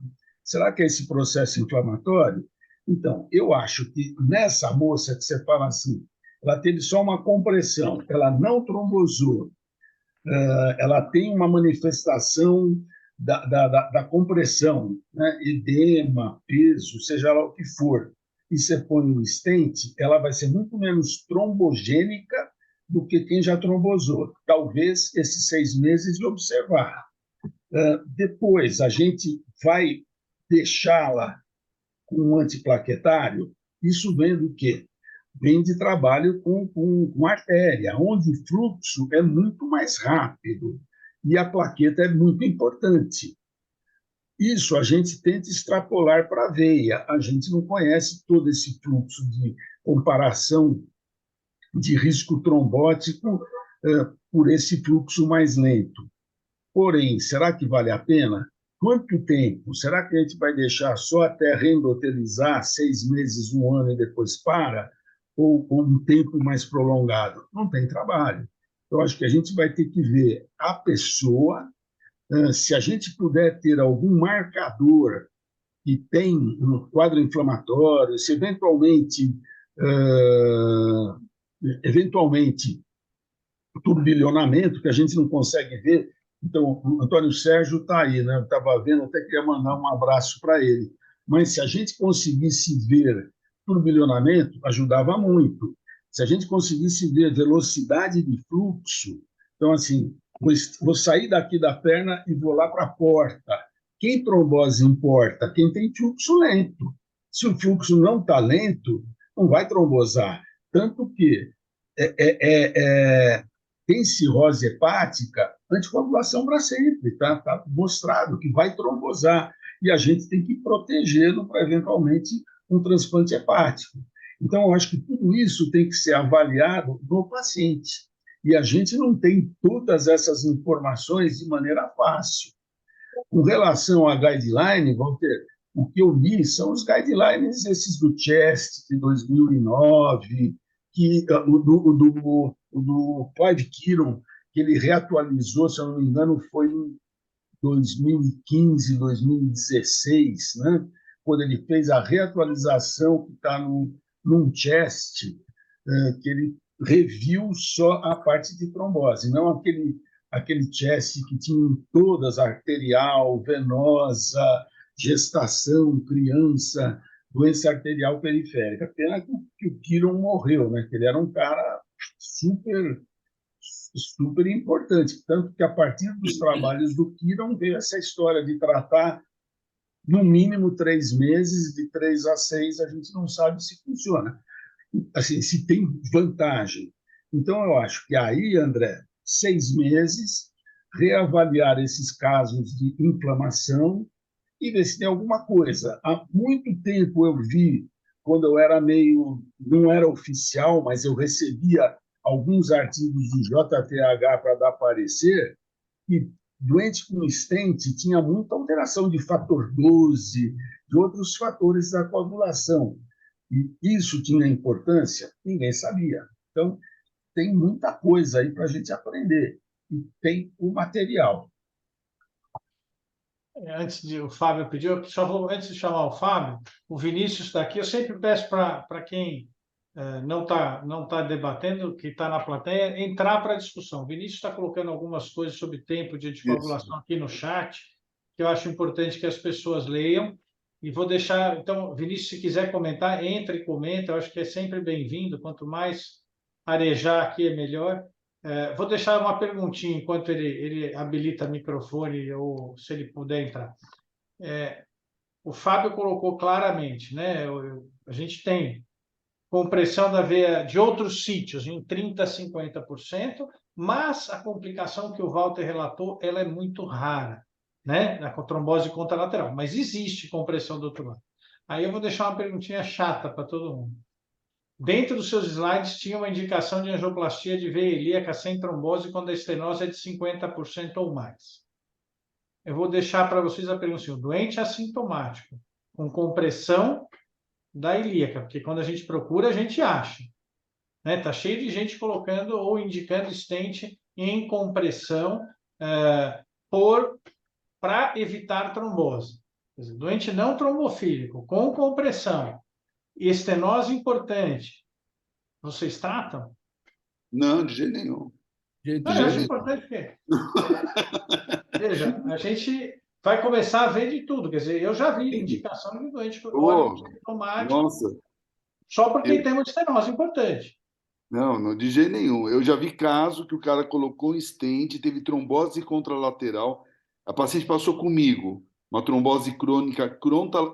Será que é esse processo inflamatório? Então, eu acho que nessa moça que você fala assim, ela teve só uma compressão, ela não trombosou, ela tem uma manifestação da compressão, né? Edema, peso, seja lá o que for, e você põe um stent, ela vai ser muito menos trombogênica do que quem já trombosou. Talvez esses 6 meses de observar. Depois, a gente vai deixá-la com um antiplaquetário. Isso vem do quê? Vem de trabalho com artéria, onde o fluxo é muito mais rápido e a plaqueta é muito importante. Isso a gente tenta extrapolar para a veia. A gente não conhece todo esse fluxo de comparação de risco trombótico por esse fluxo mais lento. Porém, será que vale a pena? quanto tempo? Será que a gente vai deixar só até reendotelizar 6 meses, 1 ano e depois para? Ou um tempo mais prolongado? Não tem trabalho. Eu acho que a gente vai ter que ver a pessoa, se a gente puder ter algum marcador que tem um quadro inflamatório, se eventualmente turbilhonamento, que a gente não consegue ver. Então, o Antônio Sérgio está aí, né? Eu estava vendo, até queria mandar um abraço para ele. Mas se a gente conseguisse ver turbilhonamento, ajudava muito. Se a gente conseguisse ver velocidade de fluxo, então, assim, vou sair daqui da perna e vou lá para a porta. Quem trombose importa? Quem tem fluxo lento. Se o fluxo não está lento, não vai trombosar. Tanto que tem cirrose hepática, anticoagulação para sempre, tá mostrado que vai trombosar, e a gente tem que protegê-lo para, eventualmente, um transplante hepático. Então, eu acho que tudo isso tem que ser avaliado no paciente, e a gente não tem todas essas informações de maneira fácil. Com relação à guideline, Walter, o que eu li são os guidelines, esses do CHEST de 2009, o do Clive Kiron, que ele reatualizou, se eu não me engano, foi em 2015, 2016, né? Quando ele fez a reatualização que está num CHEST, que ele reviu só a parte de trombose, não aquele CHEST que tinha todas, arterial, venosa, gestação, criança, doença arterial periférica. Pena que o Kiron morreu, né? Que ele era um cara super importante, tanto que a partir dos trabalhos do Kiron veio essa história de tratar no mínimo 3 meses, de 3 a 6, a gente não sabe se funciona, assim, se tem vantagem. Então, eu acho que aí, André, 6 meses, reavaliar esses casos de inflamação e ver se tem alguma coisa. Há muito tempo eu vi, quando eu era não era oficial, mas eu recebia alguns artigos do JTH para dar parecer, que doente com stent tinha muita alteração de fator 12, de outros fatores da coagulação. E isso tinha importância? Ninguém sabia. Então, tem muita coisa aí para a gente aprender. E tem o material. O Fábio pediu, só vou, antes de chamar o Fábio, o Vinícius daqui, eu sempre peço para quem não tá debatendo, que está na plateia, entrar para a discussão. O Vinícius está colocando algumas coisas sobre tempo de anticoagulação aqui no chat, que eu acho importante que as pessoas leiam, e vou deixar, então, Vinícius, se quiser comentar, entre e comenta, eu acho que é sempre bem-vindo, quanto mais arejar aqui é melhor. Vou deixar uma perguntinha enquanto ele habilita o microfone, ou se ele puder entrar. O Fábio colocou claramente, né? A gente tem compressão da veia de outros sítios em 30% a 50%, mas a complicação que o Walter relatou, ela é muito rara, né? Na trombose contralateral, mas existe compressão do outro lado. Aí eu vou deixar uma perguntinha chata para todo mundo. Dentro dos seus slides tinha uma indicação de angioplastia de veia ilíaca sem trombose quando a estenose é de 50% ou mais. Eu vou deixar para vocês a pergunta assim, o doente assintomático, com compressão da ilíaca, porque quando a gente procura, a gente acha. Né? Tá cheio de gente colocando ou indicando stent em compressão para evitar trombose. Quer dizer, doente não trombofílico, com compressão, estenose importante, vocês tratam? Não, de jeito nenhum. Não, eu acho importante porque, veja, a gente vai começar a ver de tudo. Quer dizer, eu já vi indicação de doente sintomático Nossa. só porque tem uma estenose importante. Não, de jeito nenhum. Eu já vi caso que o cara colocou um stent, teve trombose contralateral. A paciente passou comigo, uma trombose crônica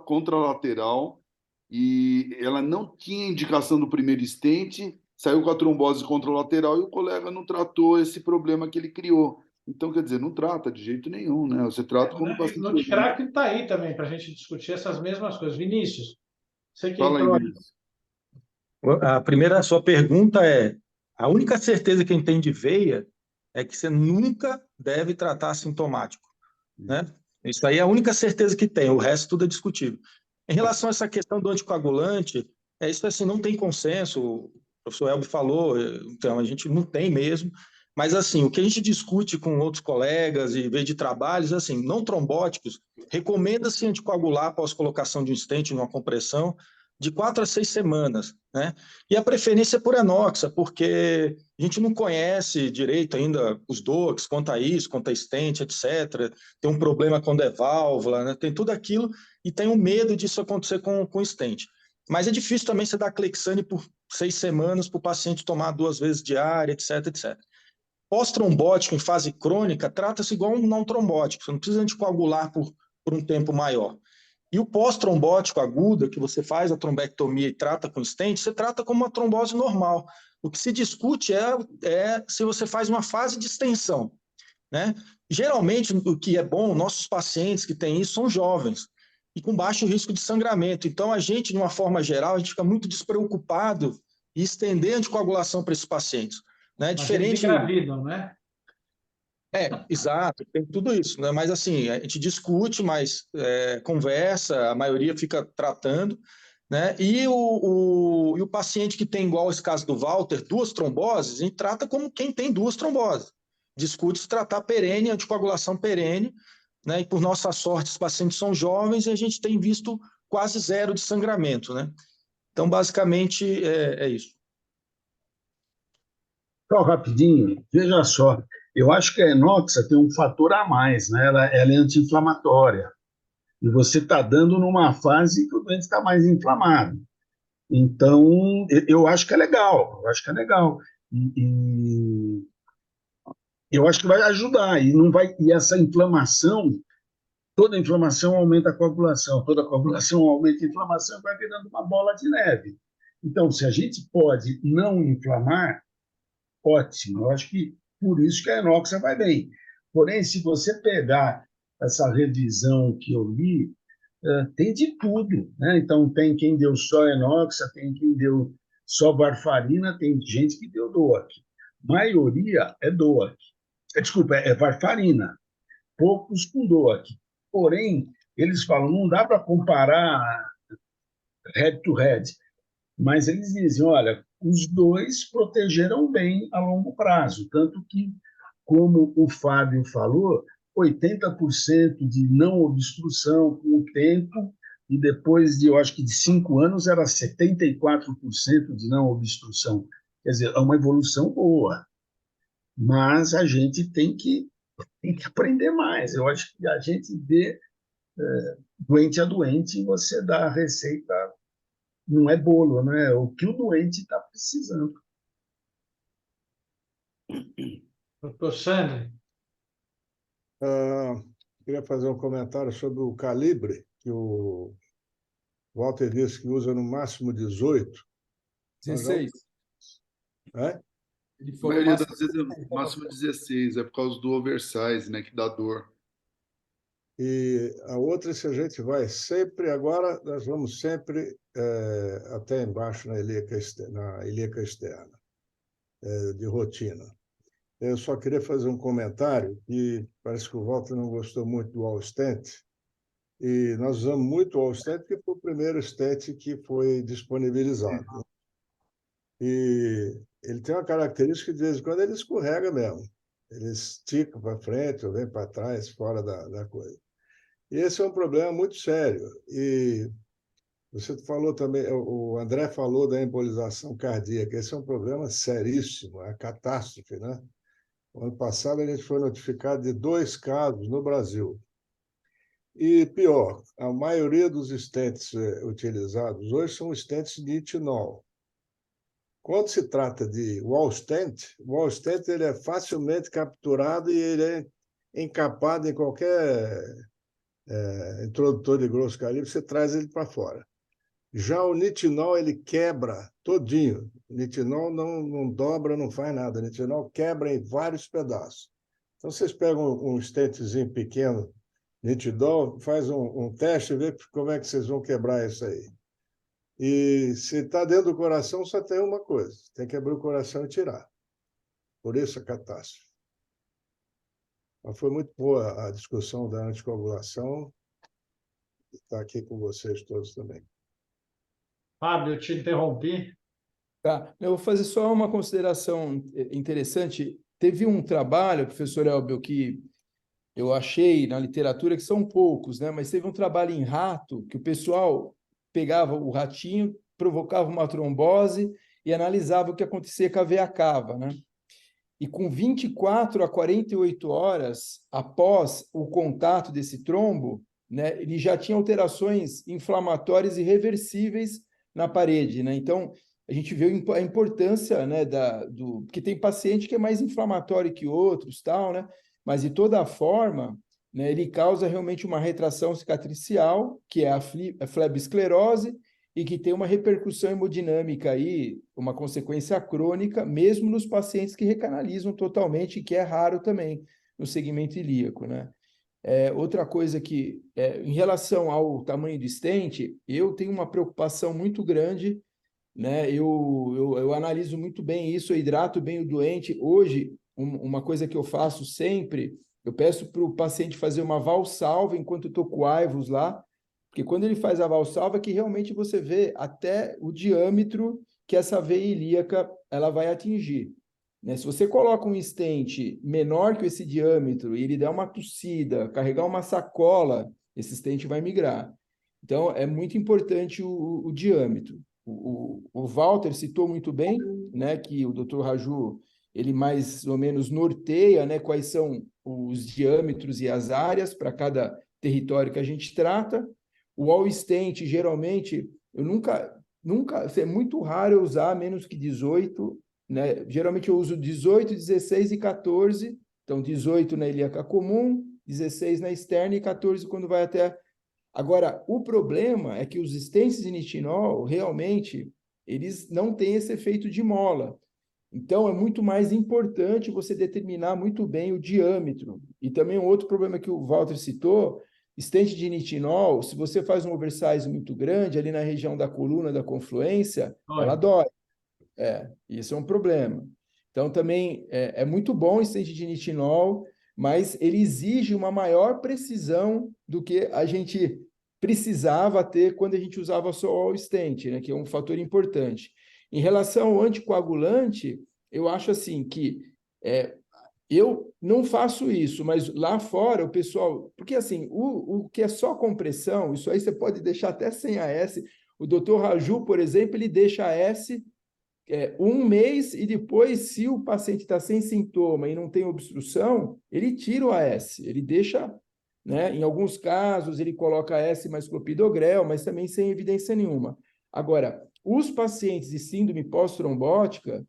contralateral, e ela não tinha indicação do primeiro stent, saiu com a trombose contralateral e o colega não tratou esse problema que ele criou. Então, quer dizer, não trata de jeito nenhum, né? Você trata como paciente. No TICRAC está aí também para a gente discutir essas mesmas coisas. Vinícius, você que Fala entrou aí, aí. Vinícius. A sua pergunta é: a única certeza que a gente tem de veia é que você nunca deve tratar assintomático, né? Isso aí é a única certeza que tem, o resto tudo é discutível. Em relação a essa questão do anticoagulante, isso assim, não tem consenso, o professor Elber falou, então a gente não tem mesmo, mas assim, o que a gente discute com outros colegas e vê de trabalhos, assim, não trombóticos, recomenda-se anticoagular após colocação de um stent numa compressão de 4 a 6 semanas, né? E a preferência é por enoxa, porque a gente não conhece direito ainda os DOACs, quanto a isso, quanto a stent, etc. Tem um problema quando é válvula, né? Tem tudo aquilo, e tem um medo disso acontecer com stent. Mas é difícil também você dar Clexane por 6 semanas para o paciente tomar 2 vezes diária, etc, etc. Pós-trombótico em fase crônica trata-se igual um não trombótico, você não precisa anticoagular por um tempo maior. E o pós-trombótico aguda, que você faz a trombectomia e trata com stent, você trata como uma trombose normal. O que se discute é se você faz uma fase de extensão, né? Geralmente, o que é bom, nossos pacientes que têm isso são jovens e com baixo risco de sangramento. Então, a gente, de uma forma geral, a gente fica muito despreocupado em estender a anticoagulação para esses pacientes, né? Mas eles engravidam, né? Exato, tem tudo isso, né? Mas assim, a gente discute, mas conversa, a maioria fica tratando, né? E o paciente que tem, igual esse caso do Walter, 2 tromboses, a gente trata como quem tem 2 tromboses. Discute se tratar perene, anticoagulação perene, né? E por nossa sorte, os pacientes são jovens e a gente tem visto quase 0 de sangramento, né? Então, basicamente, é isso. Só rapidinho, veja só, eu acho que a enoxa tem um fator a mais, né? Ela é anti-inflamatória. E você está dando numa fase que o doente está mais inflamado. Então, eu acho que é legal, eu acho que é legal. E eu acho que vai ajudar. E não vai, e essa inflamação, toda inflamação aumenta a coagulação, toda coagulação aumenta a inflamação, vai virando uma bola de neve. Então, se a gente pode não inflamar, ótimo. Eu acho que por isso que a enoxa vai bem. Porém, se você pegar essa revisão que eu li, tem de tudo, né? Então, tem quem deu só enoxa, tem quem deu só varfarina, tem gente que deu DOAC. A maioria é DOAC. Desculpa, é varfarina. Poucos com DOAC. Porém, eles falam, não dá para comparar head to head, mas eles dizem, olha, os dois protegeram bem a longo prazo, tanto que, como o Fábio falou, 80% de não obstrução com o tempo, e depois de, eu acho que de 5 anos, era 74% de não obstrução. Quer dizer, é uma evolução boa, mas a gente tem que aprender mais. Eu acho que a gente vê doente a doente e você dá a receita, não é bolo, né? O que o doente está precisando. Doutor Sandri, Queria fazer um comentário sobre o calibre, que o Walter disse que usa no máximo 18. 16. É? Ele A falou maioria máximo das vezes é máximo 16, é por causa do oversize, né, que dá dor. E a outra, se a gente vai sempre, agora nós vamos sempre até embaixo na ilíaca externa, de rotina. Eu só queria fazer um comentário, que parece que o Walter não gostou muito do all-stent, e nós usamos muito o all-stent porque foi o primeiro stent que foi disponibilizado. E ele tem uma característica que, de vez em quando, ele escorrega mesmo. Ele estica para frente ou vem para trás, fora da coisa. E esse é um problema muito sério. E você falou também, o André falou da embolização cardíaca. Esse é um problema seríssimo, é a catástrofe, né? O ano passado, a gente foi notificado de 2 casos no Brasil. E pior, a maioria dos stents utilizados hoje são stents de etinol. Quando se trata de wall stent, o wall stent ele é facilmente capturado e ele é encapado em qualquer introdutor de grosso calibre, você traz ele para fora. Já o nitinol, ele quebra todinho. O nitinol não dobra, não faz nada. O nitinol quebra em vários pedaços. Então, vocês pegam um stentzinho pequeno, nitidol, faz um teste e vê como é que vocês vão quebrar isso aí. E se está dentro do coração, só tem uma coisa: tem que abrir o coração e tirar. Por isso a catástrofe. Mas foi muito boa a discussão da anticoagulação. Está aqui com vocês todos também. Fábio, eu te interrompi. Tá, eu vou fazer só uma consideração interessante. Teve um trabalho, professor Elbel, que eu achei na literatura, que são poucos, né? Mas teve um trabalho em rato, que o pessoal pegava o ratinho, provocava uma trombose e analisava o que acontecia com a veia cava, né? E com 24 a 48 horas após o contato desse trombo, né, ele já tinha alterações inflamatórias irreversíveis na parede, né? Então, a gente vê a importância, né, porque tem paciente que é mais inflamatório que outros, tal, né? Mas, de toda forma, né, ele causa realmente uma retração cicatricial, que é a flebesclerose, e que tem uma repercussão hemodinâmica aí, uma consequência crônica, mesmo nos pacientes que recanalizam totalmente, que é raro também no segmento ilíaco, né? Outra coisa que, em relação ao tamanho do stent, eu tenho uma preocupação muito grande, né? Eu analiso muito bem isso, eu hidrato bem o doente. Hoje, uma coisa que eu faço sempre, eu peço para o paciente fazer uma valsalva enquanto eu estou com o AIVUS lá, porque quando ele faz a valsalva, que realmente você vê até o diâmetro que essa veia ilíaca ela vai atingir. Né? Se você coloca um stent menor que esse diâmetro e ele der uma tossida, carregar uma sacola, esse stent vai migrar. Então, é muito importante o diâmetro. O Walter citou muito bem, né, que o Dr. Raju, ele mais ou menos norteia, né, quais são os diâmetros e as áreas para cada território que a gente trata. O all stent, geralmente, eu nunca, é muito raro eu usar menos que 18, né? Geralmente eu uso 18, 16 e 14, então 18 na ilíaca comum, 16 na externa e 14 quando vai até... Agora, o problema é que os stents de nitinol, realmente, eles não têm esse efeito de mola. Então, é muito mais importante você determinar muito bem o diâmetro. E também um outro problema que o Walter citou, stent de nitinol, se você faz um oversize muito grande, ali na região da coluna, da confluência, ela dói. Isso é um problema. Então, também é muito bom o stent de nitinol, mas ele exige uma maior precisão do que a gente precisava ter quando a gente usava só o stent, né, que é um fator importante. Em relação ao anticoagulante, eu acho assim que eu não faço isso, mas lá fora o pessoal... Porque assim, o que é só compressão, isso aí você pode deixar até sem AS. O Dr. Raju, por exemplo, ele deixa AS um mês e depois, se o paciente está sem sintoma e não tem obstrução, ele tira o AS, ele deixa, né? Em alguns casos, ele coloca AS mais clopidogrel, mas também sem evidência nenhuma. Agora, os pacientes de síndrome pós-trombótica,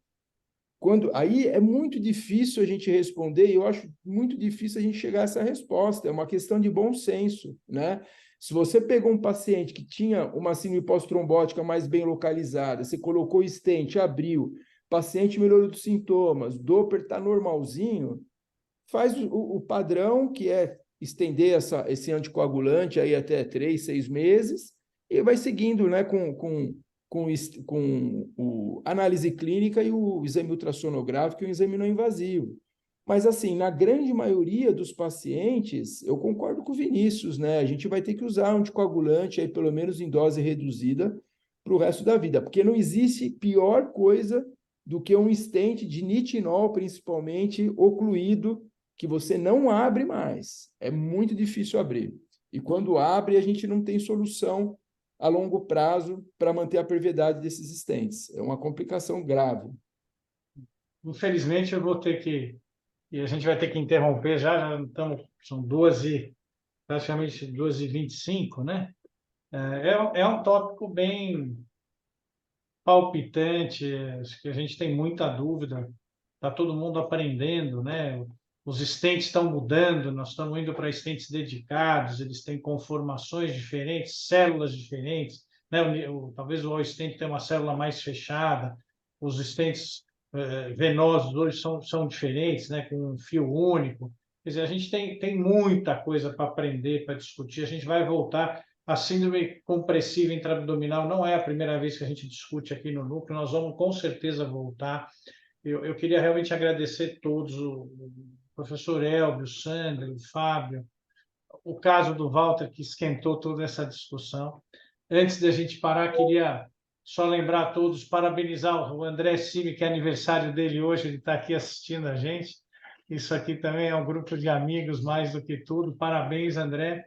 aí é muito difícil a gente responder, e eu acho muito difícil a gente chegar a essa resposta, é uma questão de bom senso, né? Se você pegou um paciente que tinha uma síndrome pós-trombótica mais bem localizada, você colocou o stent, abriu, paciente melhorou dos sintomas, Doppler está normalzinho, faz o padrão, que é estender esse anticoagulante aí até 3, 6 meses, e vai seguindo, né, com análise clínica e o exame ultrassonográfico e o exame não invasivo. Mas, assim, na grande maioria dos pacientes, eu concordo com o Vinícius, né? A gente vai ter que usar anticoagulante, aí, pelo menos em dose reduzida, para o resto da vida, porque não existe pior coisa do que um stent de nitinol, principalmente, ocluído, que você não abre mais. É muito difícil abrir. E quando abre, a gente não tem solução a longo prazo para manter a perviedade desses stents. É uma complicação grave. Infelizmente, eu vou ter que... E a gente vai ter que interromper já estamos... São praticamente 2h25, né? É um tópico bem palpitante, acho que a gente tem muita dúvida, está todo mundo aprendendo, né? Os stents estão mudando, nós estamos indo para stents dedicados, eles têm conformações diferentes, células diferentes, né? Talvez o all-stent tenha uma célula mais fechada, os stents venosos hoje são diferentes, né? Com um fio único. Quer dizer, a gente tem muita coisa para aprender, para discutir, a gente vai voltar. A síndrome compressiva intraabdominal não é a primeira vez que a gente discute aqui no núcleo, nós vamos com certeza voltar. Eu queria realmente agradecer todos, professor Elbio, o Sandro, o Fábio, o caso do Walter, que esquentou toda essa discussão. Antes de a gente parar, queria só lembrar a todos, parabenizar o André Cime, que é aniversário dele hoje, ele está aqui assistindo a gente. Isso aqui também é um grupo de amigos, mais do que tudo. Parabéns, André.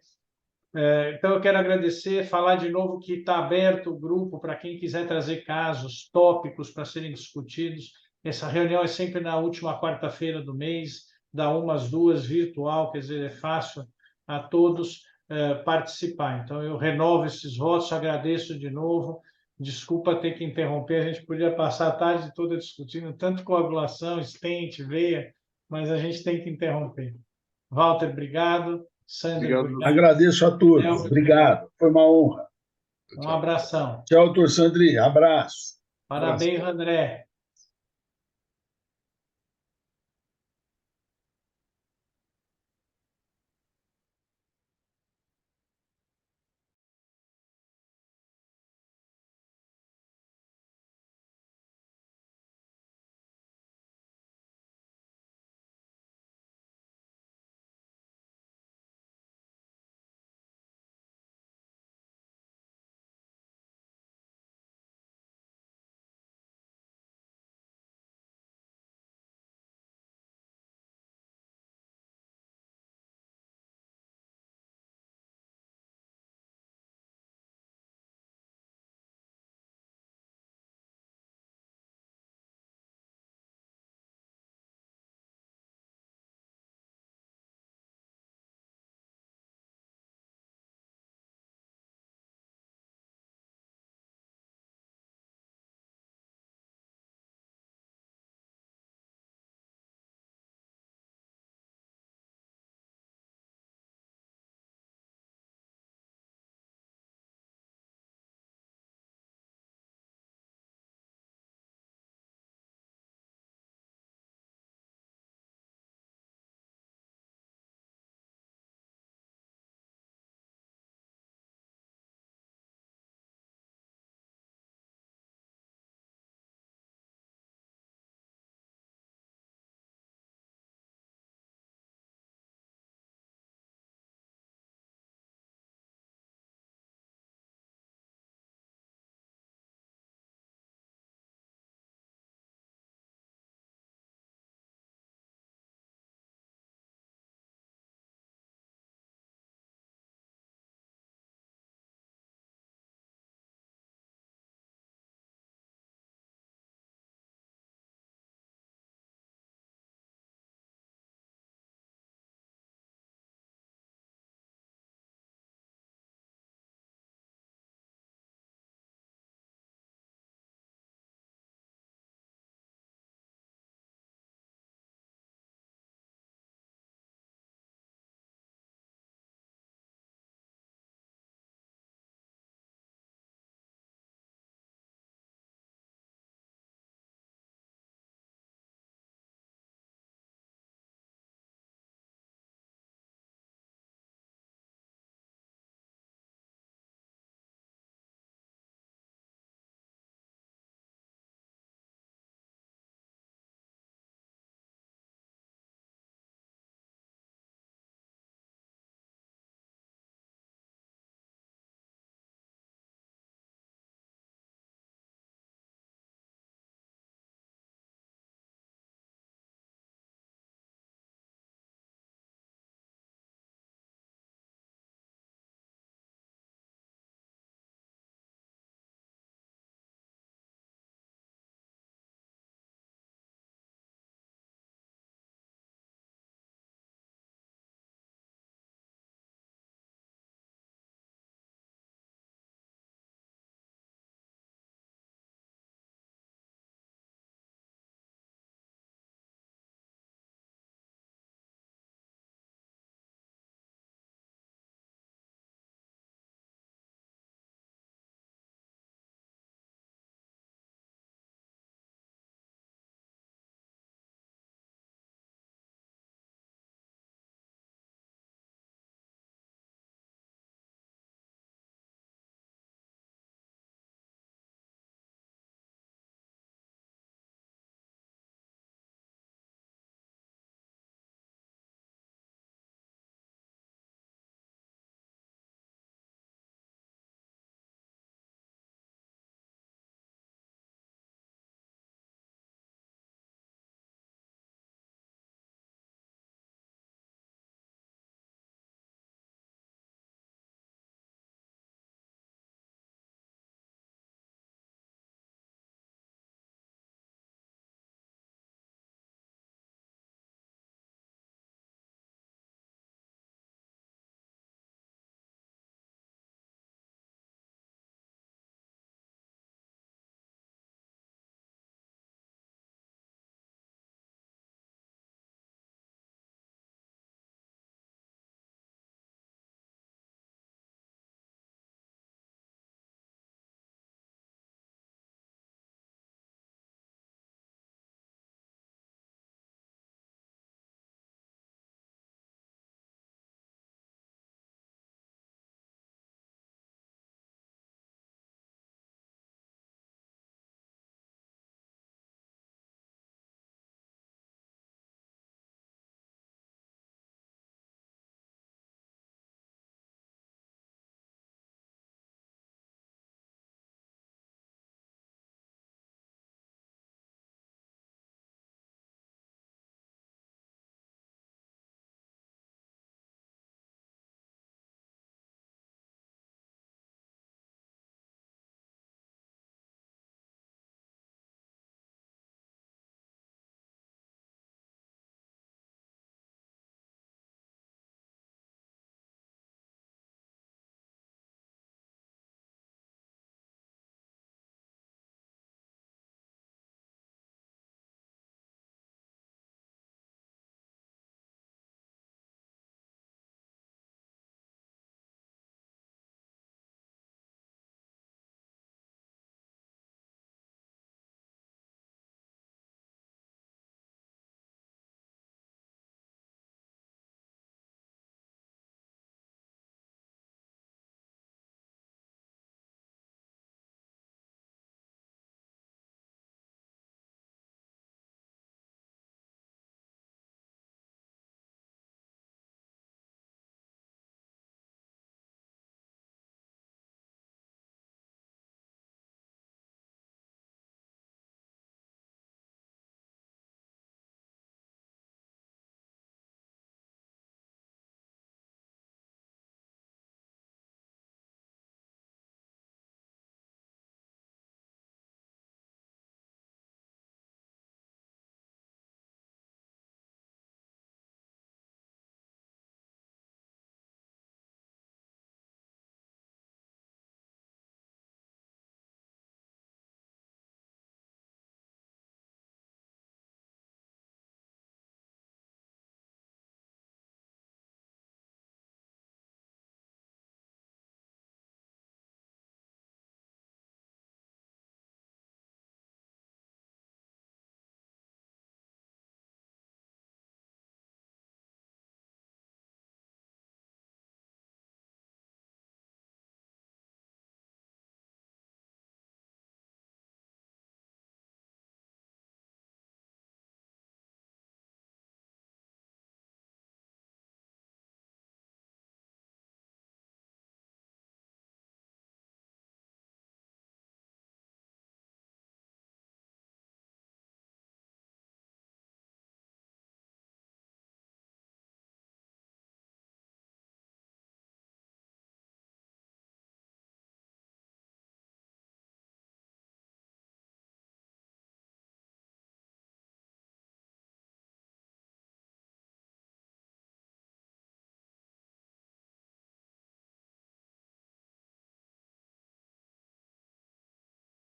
Então, eu quero agradecer, falar de novo que está aberto o grupo para quem quiser trazer casos, tópicos para serem discutidos. Essa reunião é sempre na última quarta-feira do mês, da 1 às 2, virtual, quer dizer, é fácil a todos participar. Então, eu renovo esses votos, agradeço de novo. Desculpa ter que interromper, a gente podia passar a tarde toda discutindo tanto coagulação, stent, veia, mas a gente tem que interromper. Walter, obrigado. Sandra, obrigado. Agradeço a todos. Obrigado. Foi uma honra. Um abração. Tchau, doutor Sandri. Abraço. Parabéns, André.